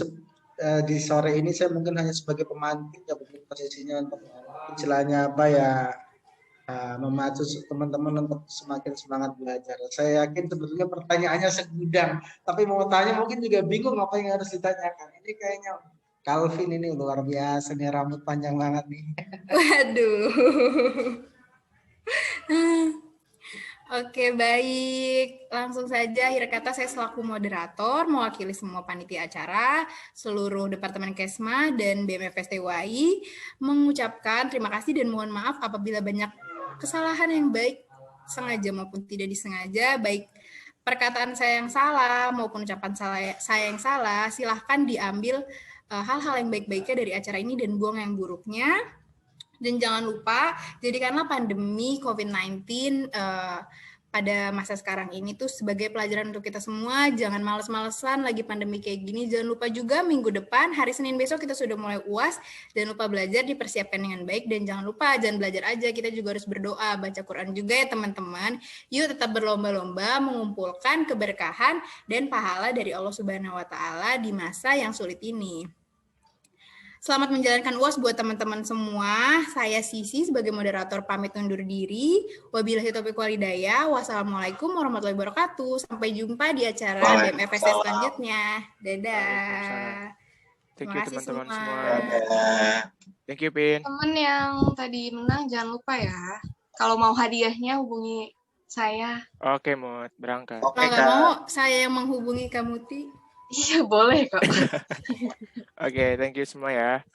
di sore ini saya mungkin hanya sebagai pemantik ya, mungkin posisinya untuk istilahnya apa ya, memacu teman-teman untuk semakin semangat belajar. Saya yakin sebetulnya pertanyaannya segudang, tapi mau tanya mungkin juga bingung apa yang harus ditanyakan. Ini kayaknya Calvin ini luar biasa nih, rambut panjang banget nih. Waduh. Oke, baik. Langsung saja akhir kata saya selaku moderator mewakili semua panitia acara, seluruh Departemen Kesma dan BMFST UAI mengucapkan terima kasih dan mohon maaf apabila banyak kesalahan yang baik sengaja maupun tidak disengaja, baik perkataan saya yang salah maupun ucapan saya yang salah, silahkan diambil hal-hal yang baik-baiknya dari acara ini dan buang yang buruknya. Dan jangan lupa, jadikanlah pandemi COVID-19 pada masa sekarang ini tuh sebagai pelajaran untuk kita semua. Jangan males-malesan lagi pandemi kayak gini. Jangan lupa juga minggu depan, hari Senin besok kita sudah mulai UAS. Jangan lupa belajar, dipersiapkan dengan baik. Dan jangan lupa, jangan belajar aja, kita juga harus berdoa, baca Quran juga ya teman-teman. Yuk tetap berlomba-lomba mengumpulkan keberkahan dan pahala dari Allah Subhanahu wa Ta'ala di masa yang sulit ini. Selamat menjalankan UAS buat teman-teman semua. Saya Sisi sebagai moderator pamit undur diri. Wabillahi taufiq wal hidayah. Wassalamualaikum warahmatullahi wabarakatuh. Sampai jumpa di acara BMFST selanjutnya. Dadah. Thank you teman-teman semua. Thank you, Pin. Teman yang tadi menang jangan lupa ya. Kalau mau hadiahnya hubungi saya. Oke, Mut, berangkat. Kalau nggak mau, saya yang menghubungi Kamuti. Iya, boleh kok. Oke, thank you semua ya.